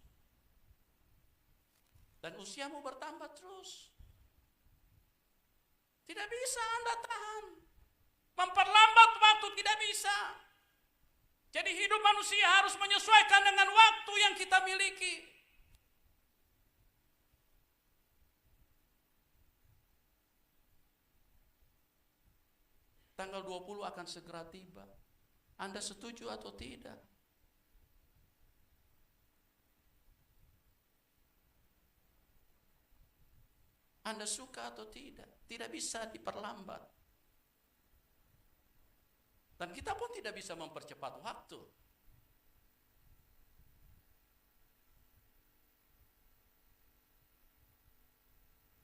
Dan usiamu bertambah terus. Tidak bisa Anda tahan. Memperlambat waktu tidak bisa. Jadi hidup manusia harus menyesuaikan dengan waktu yang kita miliki. Tanggal 20 akan segera tiba. Anda setuju atau tidak? Anda suka atau tidak? Tidak bisa diperlambat. Dan kita pun tidak bisa mempercepat waktu.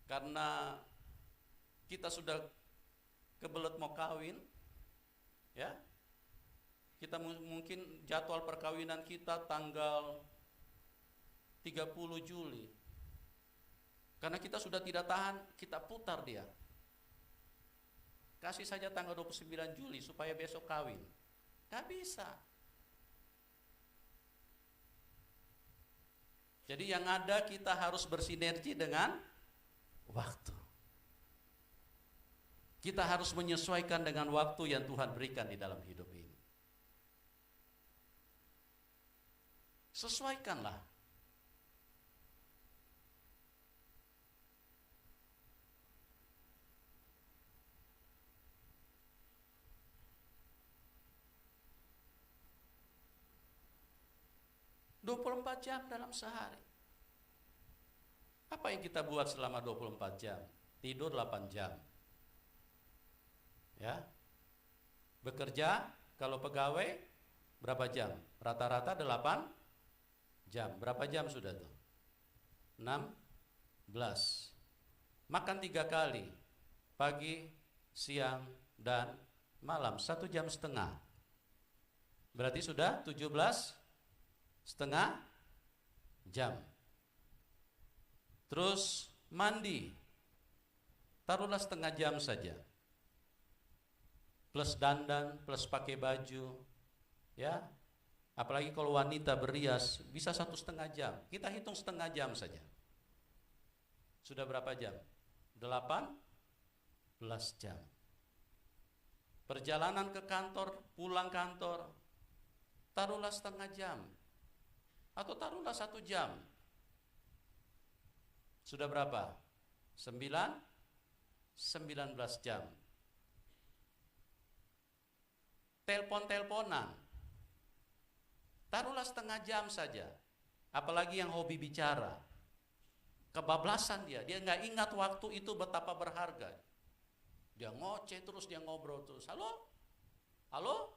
Karena kita sudah kebelet mau kawin, ya. Kita mungkin jadwal perkawinan kita tanggal 30 Juli. Karena kita sudah tidak tahan, kita putar dia. Kasih saja tanggal 29 Juli supaya besok kawin. Gak bisa. Jadi yang ada kita harus bersinergi dengan waktu. Kita harus menyesuaikan dengan waktu yang Tuhan berikan di dalam hidup ini. Sesuaikanlah. ...24 jam dalam sehari. Apa yang kita buat selama 24 jam? Tidur 8 jam. Ya. Bekerja kalau pegawai berapa jam? Rata-rata 8 jam. Berapa jam sudah tuh? 16. Makan 3 kali. Pagi, siang, dan malam. 1,5 jam. Berarti sudah 17,5 jam. Terus mandi. Taruhlah 1/2 jam saja. Plus dandan, plus pakai baju. Ya. Apalagi kalau wanita berias, bisa 1,5 jam. Kita hitung 1/2 jam saja. Sudah berapa jam? 18 jam. Perjalanan ke kantor, pulang kantor, taruhlah 1/2 jam. Atau taruhlah 1 jam. Sudah berapa? 19 jam. Telepon-teleponan. Taruhlah 1/2 jam saja. Apalagi yang hobi bicara. Kebablasan dia nggak ingat waktu itu betapa berharga. Dia ngoceh terus, dia ngobrol terus. Halo? Halo?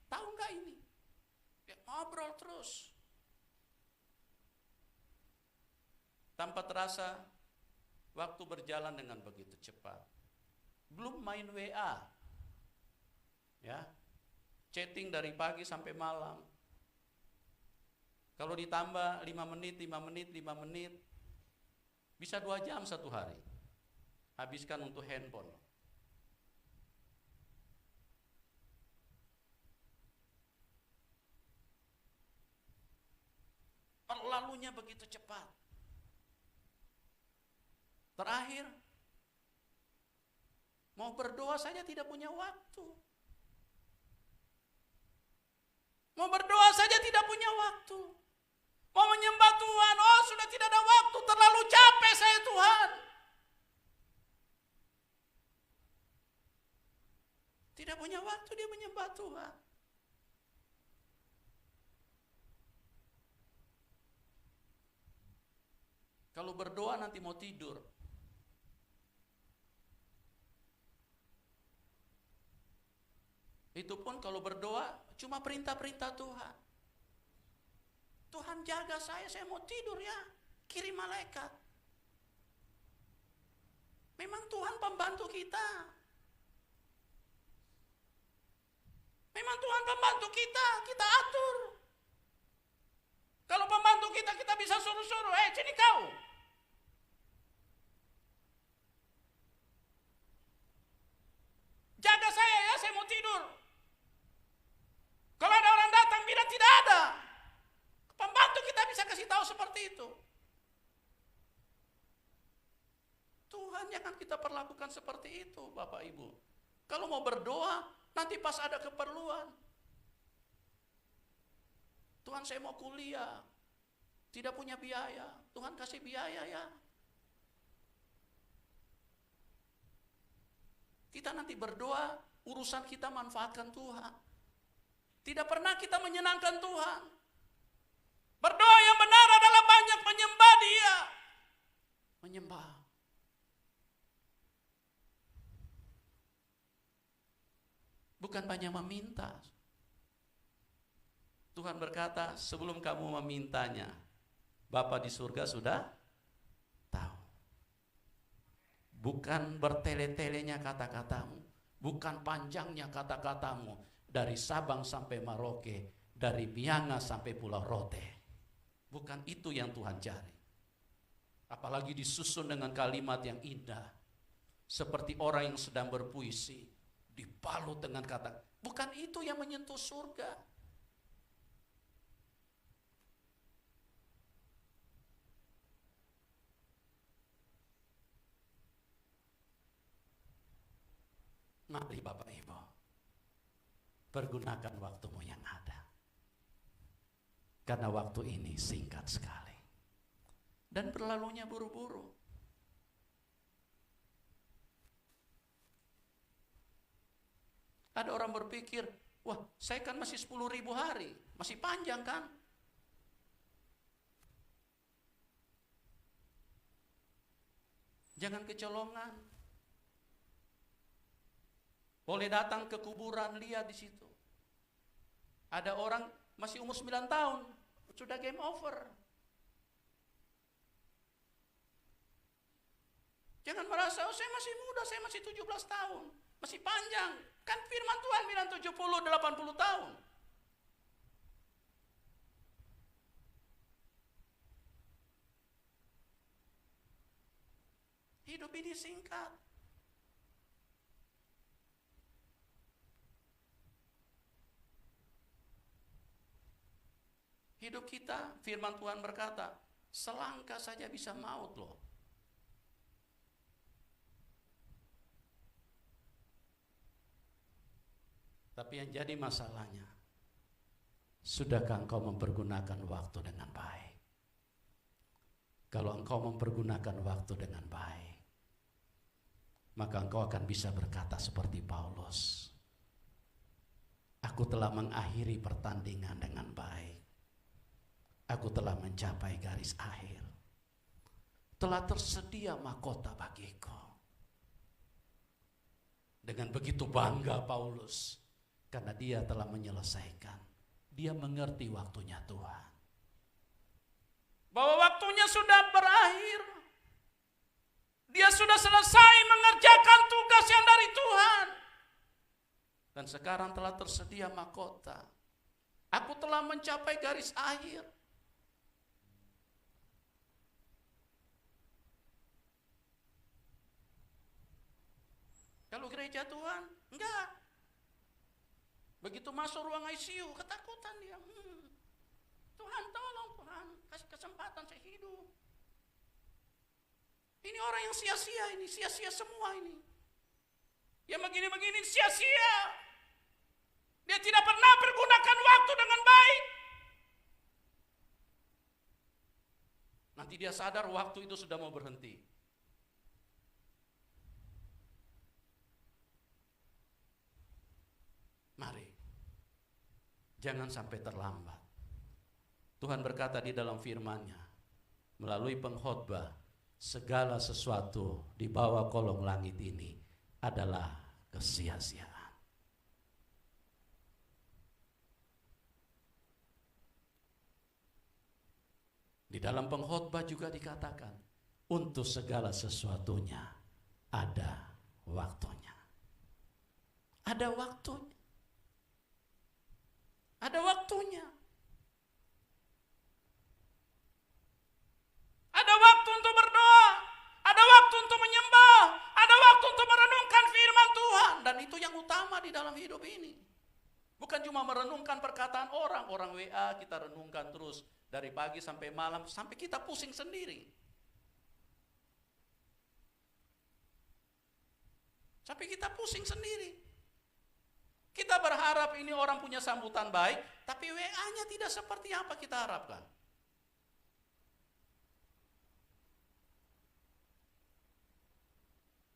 Tahu nggak ini? Dia ngobrol terus. Tanpa terasa waktu berjalan dengan begitu cepat. Belum main WA. Ya. Chatting dari pagi sampai malam. Kalau ditambah 5 menit, bisa 2 jam satu hari. Habiskan untuk handphone. Lalunya begitu cepat. Terakhir, mau berdoa saja tidak punya waktu. Mau berdoa saja tidak punya waktu. Mau menyembah Tuhan, oh sudah tidak ada waktu, terlalu capek saya Tuhan. Tidak punya waktu dia menyembah Tuhan. Kalau berdoa nanti mau tidur. Itu pun kalau berdoa cuma perintah-perintah Tuhan. Tuhan jaga saya mau tidur ya. Kirim malaikat. Memang Tuhan pembantu kita. Memang Tuhan pembantu kita atur. Kalau pembantu kita bisa suruh-suruh, sini kau. Jaga saya ya, saya mau tidur. Kalau ada orang datang bilang tidak ada. Pembantu kita bisa kasih tahu seperti itu. Tuhan jangan kita perlakukan seperti itu, Bapak Ibu. Kalau mau berdoa, nanti pas ada keperluan. Tuhan saya mau kuliah, tidak punya biaya. Tuhan kasih biaya ya. Kita nanti berdoa, urusan kita manfaatkan Tuhan. Tidak pernah kita menyenangkan Tuhan. Berdoa yang benar adalah banyak menyembah Dia. Menyembah. Bukan banyak meminta. Tuhan berkata, sebelum kamu memintanya, Bapa di surga sudah tahu. Bukan bertele-telenya kata-katamu, bukan panjangnya kata-katamu, dari Sabang sampai Merauke, dari Miangas sampai Pulau Rote. Bukan itu yang Tuhan cari. Apalagi disusun dengan kalimat yang indah, seperti orang yang sedang berpuisi, dibalut dengan kata. Bukan itu yang menyentuh surga. Mari Bapak Ibu, pergunakan waktumu yang ada. Karena waktu ini singkat sekali. Dan berlalunya buru-buru. Ada orang berpikir, wah saya kan masih 10.000 hari, masih panjang kan? Jangan kecolongan. Boleh datang ke kuburan, lihat di situ. Ada orang masih umur 9 tahun, sudah game over. Jangan merasa, oh saya masih muda, saya masih 17 tahun. Masih panjang. Kan firman Tuhan bilang 70-80 tahun. Hidup ini singkat. Hidup kita, firman Tuhan berkata, selangkah saja bisa maut loh. Tapi yang jadi masalahnya, sudahkah engkau mempergunakan waktu dengan baik? Kalau engkau mempergunakan waktu dengan baik, maka engkau akan bisa berkata seperti Paulus, aku telah mengakhiri pertandingan dengan baik. Aku telah mencapai garis akhir. Telah tersedia mahkota bagiku. Dengan begitu bangga Paulus, karena dia telah menyelesaikan. Dia mengerti waktunya Tuhan. Bahwa waktunya sudah berakhir. Dia sudah selesai mengerjakan tugas yang dari Tuhan. Dan sekarang telah tersedia mahkota. Aku telah mencapai garis akhir. Kalau gereja Tuhan, enggak. Begitu masuk ruang ICU, ketakutan dia. Tuhan tolong, Tuhan, kasih kesempatan saya hidup. Ini orang yang sia-sia ini, sia-sia semua ini. Yang begini-begini sia-sia. Dia tidak pernah pergunakan waktu dengan baik. Nanti dia sadar waktu itu sudah mau berhenti. Mari, jangan sampai terlambat. Tuhan berkata di dalam firman-Nya, melalui pengkhotbah, segala sesuatu di bawah kolong langit ini adalah kesia-siaan. Di dalam pengkhotbah juga dikatakan, untuk segala sesuatunya ada waktunya. Ada waktunya. Ada waktunya. Ada waktu untuk berdoa, ada waktu untuk menyembah, ada waktu untuk merenungkan firman Tuhan. Dan itu yang utama di dalam hidup ini. Bukan cuma merenungkan perkataan orang WA kita renungkan terus dari pagi sampai malam, sampai kita pusing sendiri. Sampai kita pusing sendiri. Kita berharap ini orang punya sambutan baik, tapi WA-nya tidak seperti apa kita harapkan.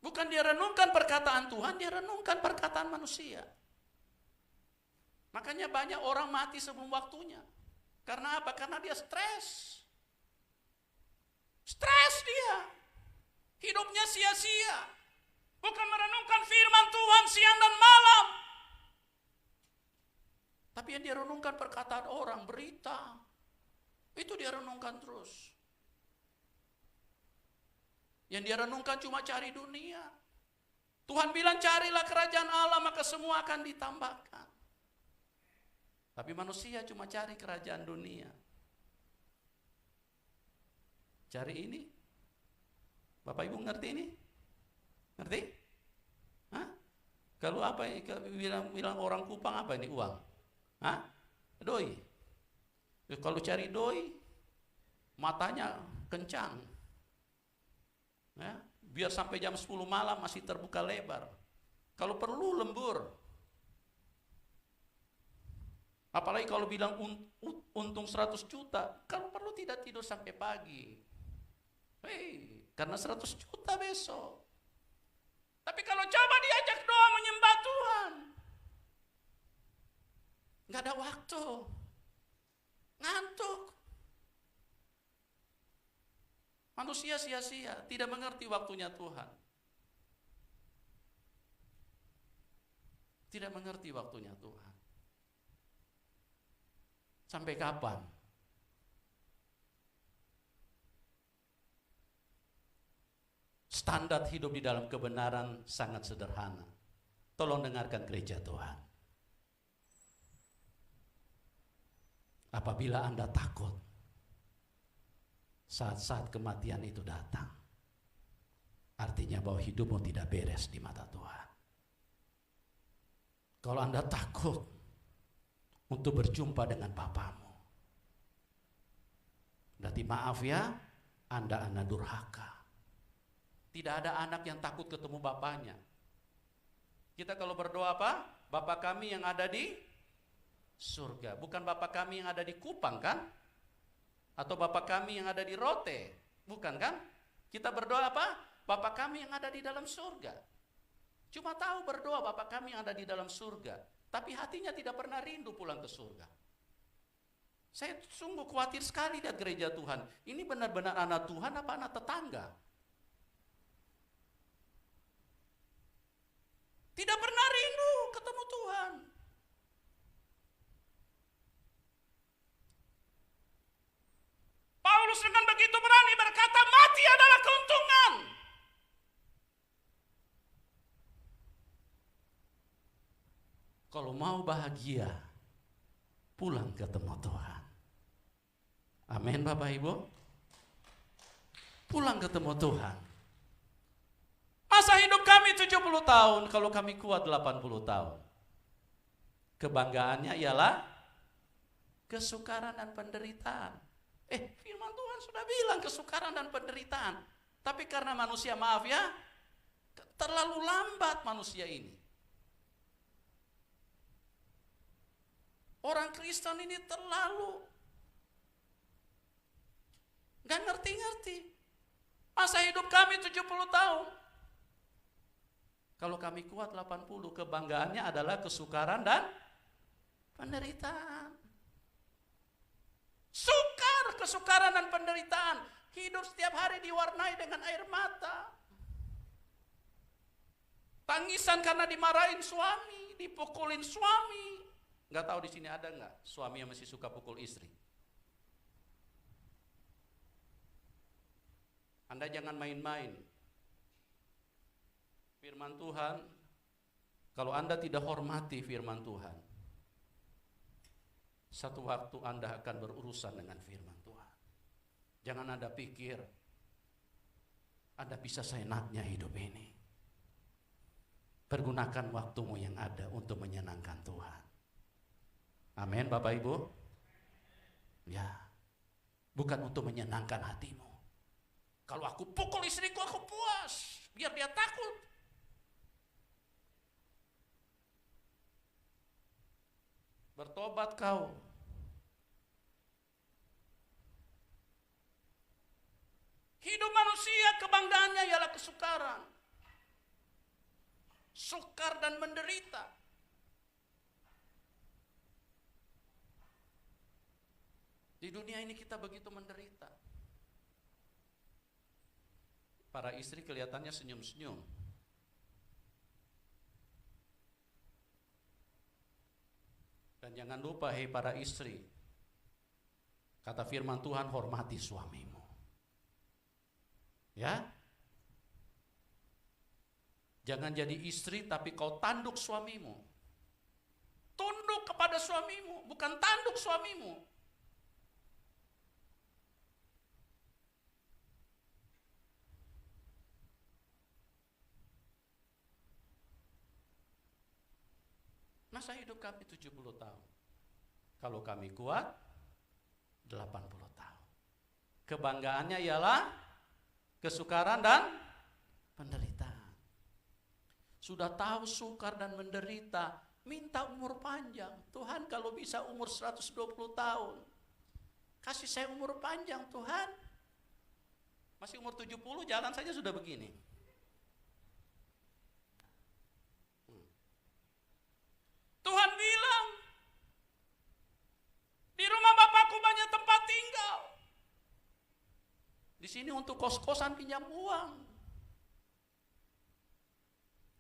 Bukan dia renungkan perkataan Tuhan, dia renungkan perkataan manusia. Makanya banyak orang mati sebelum waktunya. Karena apa? Karena dia stres. Stres dia. Hidupnya sia-sia. Bukan merenungkan firman Tuhan siang dan malam. Tapi yang dia renungkan perkataan orang, berita. Itu dia renungkan terus. Yang dia renungkan cuma cari dunia. Tuhan bilang carilah kerajaan Allah maka semua akan ditambahkan. Tapi manusia cuma cari kerajaan dunia. Cari ini. Bapak Ibu ngerti ini? Ngerti? Hah? Kalau apa ini? Bilang orang Kupang apa ini? Uang? Hah? Doi. Kalau cari doi, matanya kencang. Ya, biar sampai jam 10 malam masih terbuka lebar. Kalau perlu lembur. Apalagi kalau bilang untung 100 juta, kalau perlu tidak tidur sampai pagi. Karena 100 juta besok. Tapi kalau coba diajak doa menyembah Tuhan, nggak ada waktu, ngantuk. Manusia sia-sia, tidak mengerti waktunya Tuhan. Tidak mengerti waktunya Tuhan. Sampai kapan? Standar hidup di dalam kebenaran sangat sederhana. Tolong dengarkan gereja Tuhan. Apabila Anda takut saat-saat kematian itu datang, artinya bahwa hidupmu tidak beres di mata Tuhan. Kalau Anda takut untuk berjumpa dengan Bapamu, berarti maaf ya, Anda anak durhaka. Tidak ada anak yang takut ketemu bapaknya. Kita kalau berdoa apa? Bapa kami yang ada di surga. Bukan Bapa kami yang ada di Kupang kan? Atau Bapa kami yang ada di Rote. Bukan kan? Kita berdoa apa? Bapa kami yang ada di dalam surga. Cuma tahu berdoa Bapa kami yang ada di dalam surga. Tapi hatinya tidak pernah rindu pulang ke surga. Saya sungguh khawatir sekali lihat gereja Tuhan. Ini benar-benar anak Tuhan apa anak tetangga? Tidak pernah rindu ketemu Tuhan. Paulus dengan begitu berani berkata, mati adalah keuntungan. Kalau mau bahagia, pulang ketemu Tuhan. Amin Bapak Ibu. Pulang ketemu Tuhan. Masa hidup kami 70 tahun, kalau kami kuat 80 tahun. Kebanggaannya ialah kesukaran dan penderitaan. Firman Tuhan sudah bilang kesukaran dan penderitaan. Tapi karena manusia, maaf ya, terlalu lambat manusia ini. Orang Kristen ini terlalu Nggak ngerti-ngerti. Masa hidup kami 70 tahun. Kalau kami kuat 80, kebanggaannya adalah kesukaran dan penderitaan. Sukar, kesukaran dan penderitaan. Hidup setiap hari diwarnai dengan air mata. Tangisan karena dimarahin suami, dipukulin suami. Nggak tahu di sini ada nggak suami yang masih suka pukul istri? Anda jangan main-main. Firman Tuhan, kalau Anda tidak hormati firman Tuhan, satu waktu Anda akan berurusan dengan firman Tuhan. Jangan Anda pikir Anda bisa seenaknya hidup ini. Pergunakan waktumu yang ada untuk menyenangkan Tuhan. Amin, Bapak Ibu. Ya, bukan untuk menyenangkan hatimu. Kalau aku pukul istriku, aku puas, biar dia takut. Bertobat kau. Hidup manusia kebanggaannya ialah kesukaran. Sukar dan menderita. Di dunia ini kita begitu menderita. Para istri kelihatannya senyum-senyum. Dan jangan lupa, hei para istri, kata firman Tuhan, hormati suamimu. Ya? Jangan jadi istri tapi kau tanduk suamimu. Tunduk kepada suamimu, bukan tanduk suamimu. Masa hidup kami 70 tahun. Kalau kami kuat 80 tahun. Kebanggaannya ialah kesukaran dan penderitaan. Sudah tahu sukar dan menderita, minta umur panjang. Tuhan, kalau bisa umur 120 tahun. Kasih saya umur panjang, Tuhan. Masih umur 70 jalan saja sudah begini. Tuhan bilang, di rumah Bapakku banyak tempat tinggal. Di sini untuk kos-kosan pinjam uang.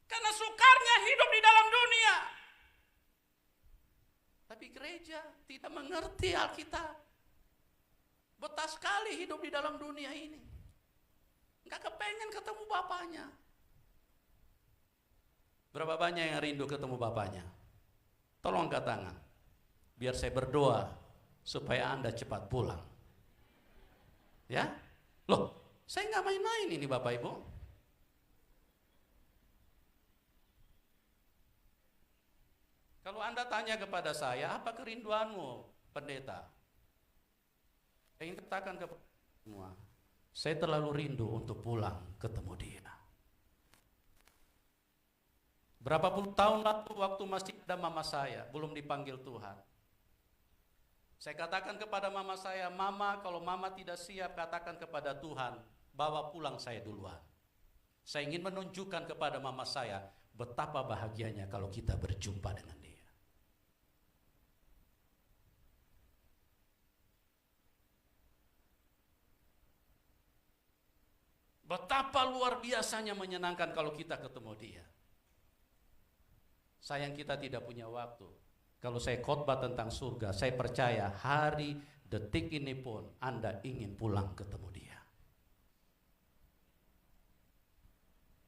Karena sukarnya hidup di dalam dunia. Tapi gereja tidak mengerti Alkitab. Betah sekali hidup di dalam dunia ini. Enggak kepengen ketemu bapaknya. Berapa banyak yang rindu ketemu bapaknya? Tolong angkat tangan, biar saya berdoa supaya Anda cepat pulang. Ya? Loh, saya nggak main-main ini Bapak Ibu. Kalau Anda tanya kepada saya, apa kerinduanmu, pendeta? Saya ingin katakan kepada semua, saya terlalu rindu untuk pulang ketemu dia. Berapa puluh tahun lalu waktu masih ada mama saya, belum dipanggil Tuhan. Saya katakan kepada mama saya, Mama, kalau mama tidak siap, katakan kepada Tuhan, bawa pulang saya duluan. Saya ingin menunjukkan kepada mama saya, betapa bahagianya kalau kita berjumpa dengan dia. Betapa luar biasanya menyenangkan kalau kita ketemu dia. Sayang kita tidak punya waktu. Kalau saya khotbah tentang surga, saya percaya hari, detik ini pun Anda ingin pulang ketemu dia.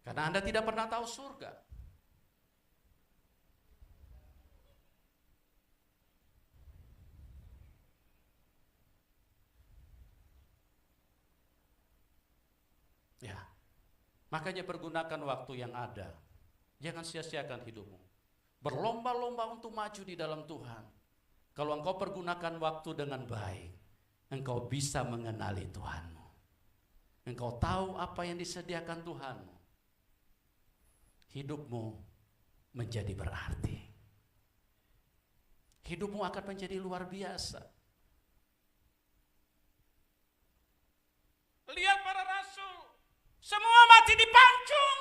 Karena Anda tidak pernah tahu surga. Ya, makanya pergunakan waktu yang ada. Jangan sia-siakan hidupmu. Berlomba-lomba untuk maju di dalam Tuhan. Kalau engkau pergunakan waktu dengan baik, engkau bisa mengenali Tuhanmu. Engkau tahu apa yang disediakan Tuhanmu. Hidupmu menjadi berarti. Hidupmu akan menjadi luar biasa. Lihat para rasul, semua mati dipancung.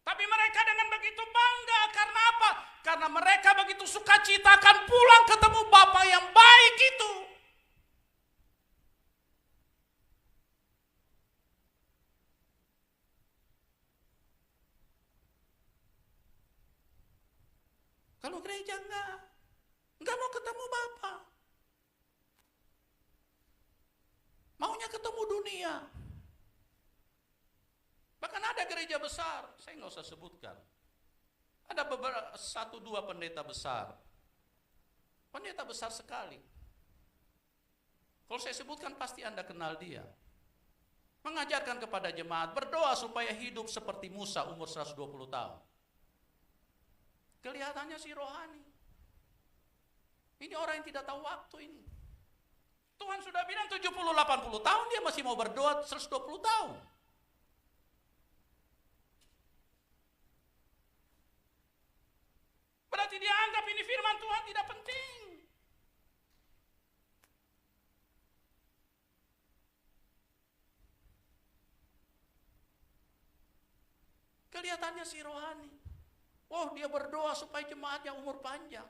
Tapi mereka dengan begitu bangga, karena apa? Karena mereka begitu sukacita akan pulang ketemu Bapa yang baik itu. Kalau gereja enggak mau ketemu Bapa. Maunya ketemu dunia. Bahkan ada gereja besar, saya nggak usah sebutkan. Ada beberapa 1-2 pendeta besar. Pendeta besar sekali. Kalau saya sebutkan pasti Anda kenal dia. Mengajarkan kepada jemaat, berdoa supaya hidup seperti Musa umur 120 tahun. Kelihatannya si rohani. Ini orang yang tidak tahu waktu ini. Tuhan sudah bilang 70-80 tahun, dia masih mau berdoa 120 tahun. Berarti dia anggap ini firman Tuhan tidak penting. Kelihatannya si rohani. Oh, dia berdoa supaya jemaatnya umur panjang.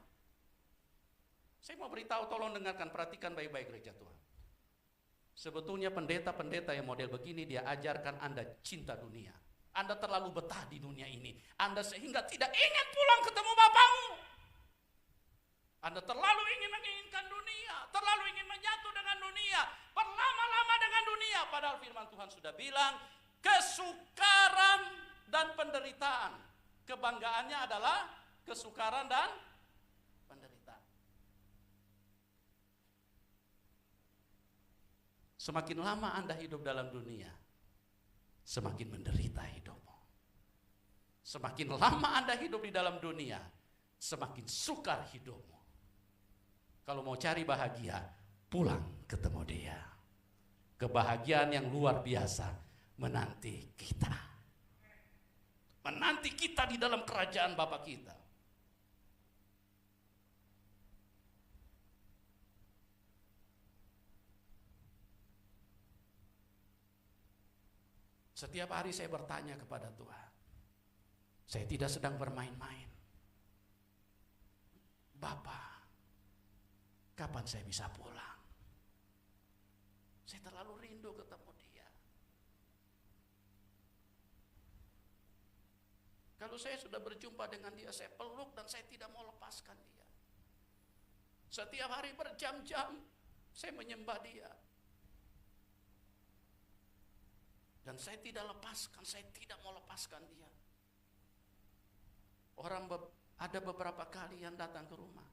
Saya mau beritahu, tolong dengarkan, perhatikan baik-baik gereja Tuhan. Sebetulnya pendeta-pendeta yang model begini, dia ajarkan Anda cinta dunia. Anda terlalu betah di dunia ini. Anda sehingga tidak ingin pulang ketemu Bapamu. Anda terlalu ingin menginginkan dunia, terlalu ingin menyatu dengan dunia, berlama-lama dengan dunia. Padahal firman Tuhan sudah bilang, kesukaran dan penderitaan. Kebanggaannya adalah kesukaran dan penderitaan. Semakin lama Anda hidup dalam dunia, semakin menderita hidupmu. Semakin lama Anda hidup di dalam dunia, semakin sukar hidupmu. Kalau mau cari bahagia, pulang ketemu dia. Kebahagiaan yang luar biasa menanti kita. Menanti kita di dalam kerajaan Bapa kita. Setiap hari saya bertanya kepada Tuhan. Saya tidak sedang bermain-main. Bapa, kapan saya bisa pulang? Saya terlalu rindu ketemu dia. Kalau saya sudah berjumpa dengan dia, saya peluk dan saya tidak mau lepaskan dia. Setiap hari berjam-jam, saya menyembah dia. Dan saya tidak lepaskan, saya tidak mau lepaskan dia. Ada beberapa kali yang datang ke rumah.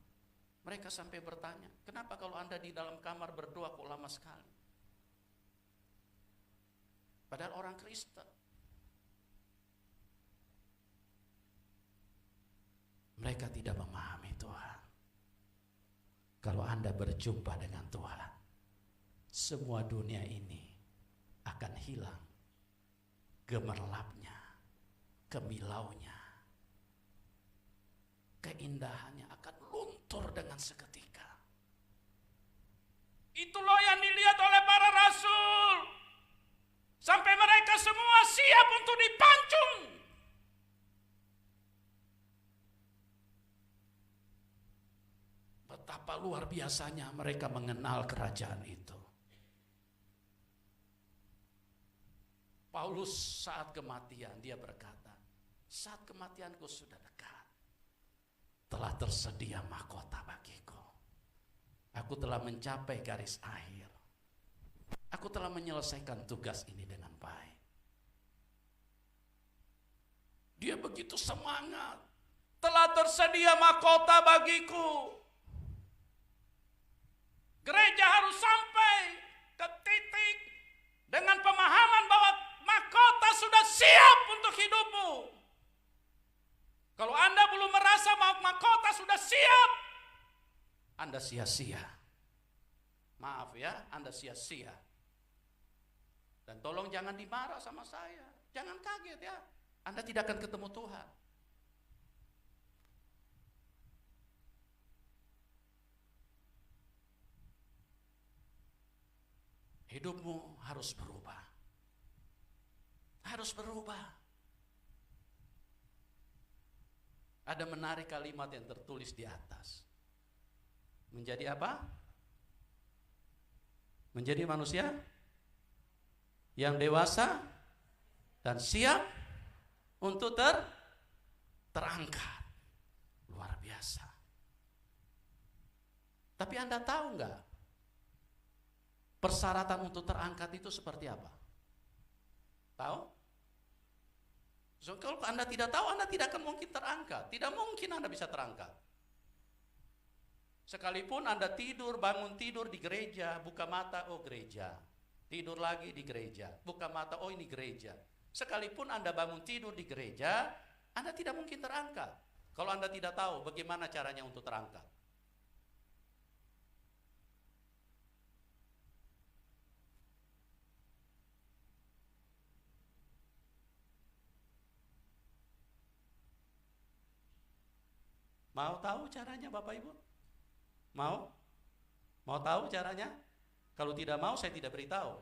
Mereka sampai bertanya, kenapa kalau Anda di dalam kamar berdoa kok lama sekali? Padahal orang Kristen. Mereka tidak memahami Tuhan. Kalau Anda berjumpa dengan Tuhan, semua dunia ini akan hilang. Gemerlapnya, kemilaunya, keindahannya akan luntur dengan seketika. Itulah yang dilihat oleh para rasul. Sampai mereka semua siap untuk dipancung. Betapa luar biasanya mereka mengenal kerajaan itu. Paulus saat kematian dia berkata, saat kematianku sudah dekat, telah tersedia mahkota bagiku. Aku telah mencapai garis akhir. Aku telah menyelesaikan tugas ini dengan baik. Dia begitu semangat. Telah tersedia mahkota bagiku. Gereja harus sampai ke titik dengan pemahaman bahwa mahkota sudah siap untuk hidupmu. Kalau Anda belum merasa mahkota sudah siap, Anda sia-sia. Maaf ya, Anda sia-sia. Dan tolong jangan dimarah sama saya. Jangan kaget ya. Anda tidak akan ketemu Tuhan. Hidupmu harus berubah. Harus berubah. Ada menarik kalimat yang tertulis di atas. Menjadi apa? Menjadi manusia yang dewasa dan siap untuk terangkat. Luar biasa. Tapi Anda tahu nggak? Persyaratan untuk terangkat itu seperti apa? Tahu? So, kalau Anda tidak tahu, Anda tidak akan mungkin terangkat. Tidak mungkin Anda bisa terangkat. Sekalipun Anda tidur, bangun tidur di gereja, buka mata, oh gereja. Tidur lagi di gereja, buka mata, oh ini gereja. Sekalipun Anda bangun tidur di gereja, Anda tidak mungkin terangkat. Kalau Anda tidak tahu bagaimana caranya untuk terangkat. Mau tahu caranya Bapak Ibu? Mau? Mau tahu caranya? Kalau tidak mau saya tidak beritahu.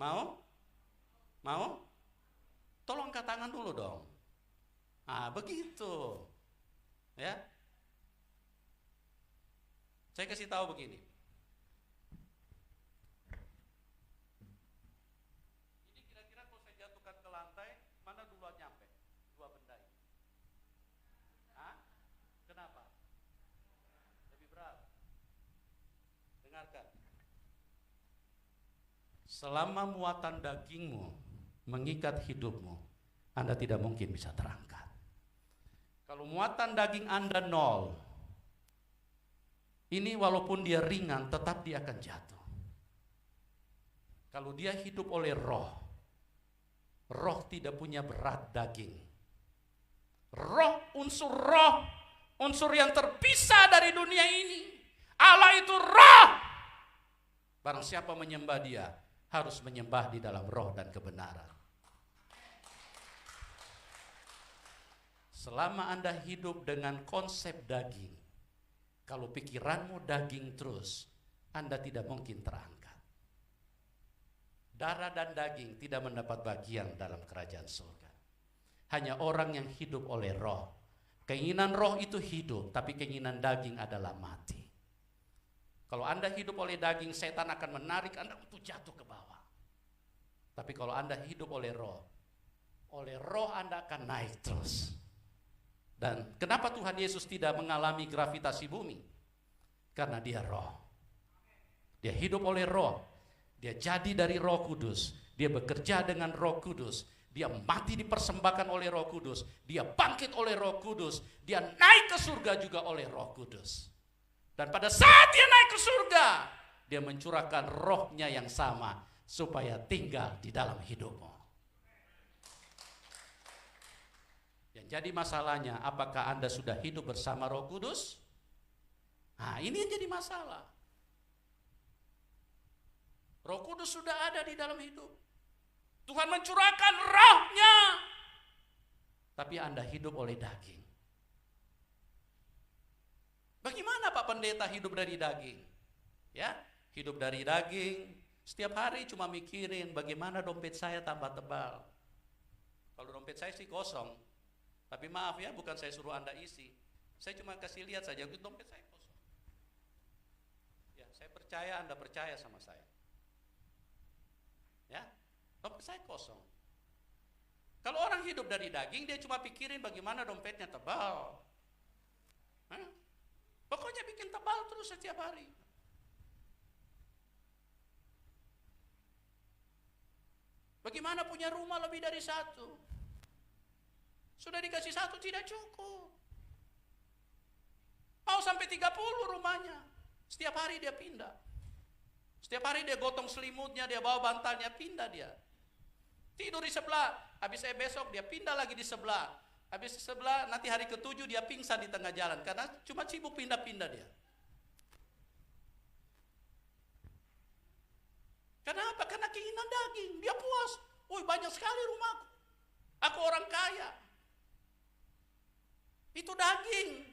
Mau? Mau? Tolong angkat tangan dulu dong. Ah, begitu. Ya. Saya kasih tahu begini. Ini kira-kira kalau saya jatuhkan ke lantai, mana duluan nyampe? Dua benda ini. Hah? Kenapa? Lebih berat. Dengarkan. Selama muatan dagingmu mengikat hidupmu, Anda tidak mungkin bisa terangkat. Kalau muatan daging Anda nol, ini walaupun dia ringan, tetap dia akan jatuh. Kalau dia hidup oleh roh, roh tidak punya berat daging. Roh, unsur yang terpisah dari dunia ini. Allah itu roh. Barang siapa menyembah dia, harus menyembah di dalam roh dan kebenaran. Selama Anda hidup dengan konsep daging, kalau pikiranmu daging terus, Anda tidak mungkin terangkat. Darah dan daging tidak mendapat bagian dalam kerajaan surga. Hanya orang yang hidup oleh roh. Keinginan roh itu hidup, tapi keinginan daging adalah mati. Kalau Anda hidup oleh daging, setan akan menarik Anda untuk jatuh ke bawah. Tapi kalau Anda hidup oleh roh Anda akan naik terus. Dan kenapa Tuhan Yesus tidak mengalami gravitasi bumi? Karena dia roh. Dia hidup oleh roh. Dia jadi dari Roh Kudus. Dia bekerja dengan Roh Kudus. Dia mati dipersembahkan oleh Roh Kudus. Dia bangkit oleh Roh Kudus. Dia naik ke surga juga oleh Roh Kudus. Dan pada saat dia naik ke surga, dia mencurahkan rohnya yang sama supaya tinggal di dalam hidupmu. Yang jadi masalahnya, apakah Anda sudah hidup bersama Roh Kudus? Nah, ini yang jadi masalah. Roh Kudus sudah ada di dalam hidup. Tuhan mencurahkan rohnya. Tapi Anda hidup oleh daging. Bagaimana Pak Pendeta hidup dari daging? Ya, hidup dari daging, setiap hari cuma mikirin bagaimana dompet saya tambah tebal. Kalau dompet saya sih kosong. Tapi maaf ya, bukan saya suruh Anda isi. Saya cuma kasih lihat saja, dompet saya kosong. Ya, saya percaya Anda percaya sama saya. Ya, dompet saya kosong. Kalau orang hidup dari daging, dia cuma pikirin bagaimana dompetnya tebal. Hah? Pokoknya bikin tebal terus setiap hari. Bagaimana punya rumah lebih dari satu? Sudah dikasih satu tidak cukup. Mau sampai 30 rumahnya. Setiap hari dia pindah. Setiap hari dia gotong selimutnya, dia bawa bantalnya, pindah dia. Tidur di sebelah, habis besok dia pindah lagi di sebelah. Habis di sebelah, nanti hari ke-7 dia pingsan di tengah jalan. Karena cuma sibuk pindah-pindah dia. Kenapa? Karena keinginan daging. Dia puas. Woi, banyak sekali rumahku. Aku orang kaya. Itu daging.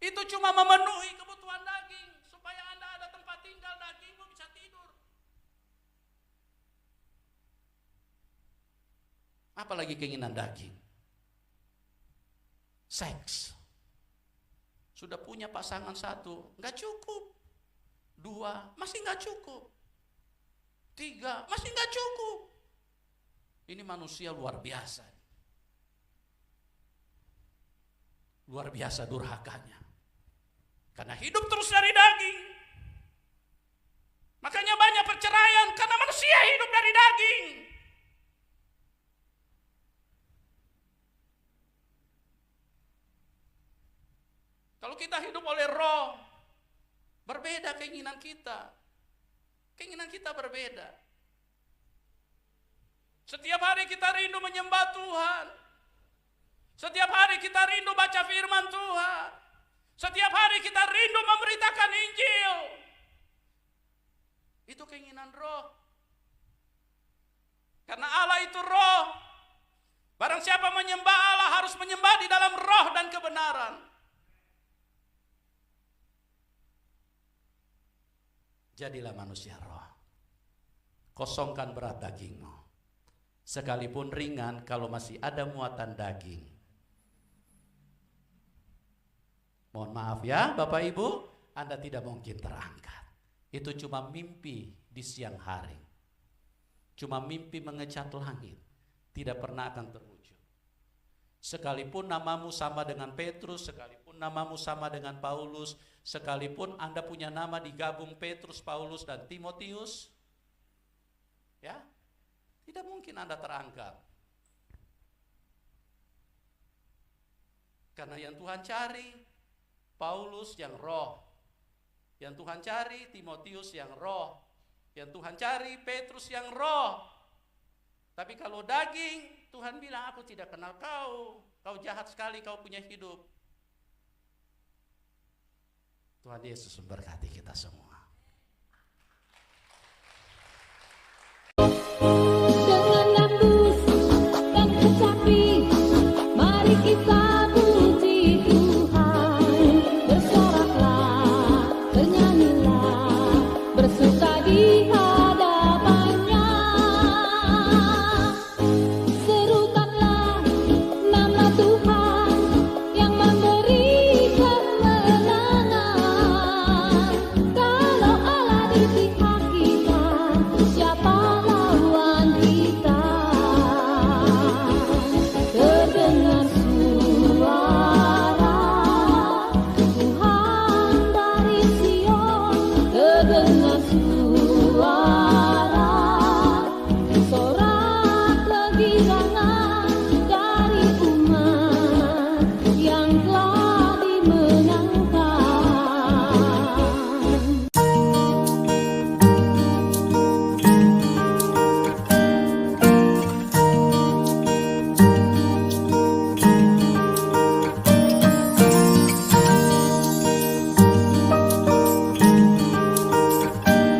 Itu cuma memenuhi kebutuhan daging. Supaya Anda ada tempat tinggal, dagingmu bisa tidur. Apalagi keinginan daging. Seks. Sudah punya pasangan satu, nggak cukup. 2, masih nggak cukup. 3, masih nggak cukup. Ini manusia luar biasa. Luar biasa durhakanya. Karena hidup terus dari daging. Makanya banyak perceraian karena manusia hidup dari daging. Kalau kita hidup oleh roh, berbeda keinginan kita. Keinginan kita berbeda. Setiap hari kita rindu menyembah Tuhan. Setiap hari kita rindu baca firman Tuhan. Setiap hari kita rindu memberitakan Injil. Itu keinginan roh. Karena Allah itu roh. Barang siapa menyembah Allah harus menyembah di dalam roh dan kebenaran. Jadilah manusia roh. Kosongkan berat dagingmu. Sekalipun ringan kalau masih ada muatan daging. Mohon maaf ya Bapak Ibu, Anda tidak mungkin terangkat. Itu cuma mimpi di siang hari. Cuma mimpi mengecat langit. Tidak pernah akan terwujud. Sekalipun namamu sama dengan Petrus, sekalipun namamu sama dengan Paulus, sekalipun Anda punya nama digabung Petrus, Paulus, dan Timotius, ya, tidak mungkin Anda terangkat. Karena yang Tuhan cari, Paulus yang roh. Yang Tuhan cari, Timotius yang roh. Yang Tuhan cari, Petrus yang roh. Tapi kalau daging, Tuhan bilang, aku tidak kenal kau. Kau jahat sekali, kau punya hidup. Tuhan Yesus memberkati kita semua.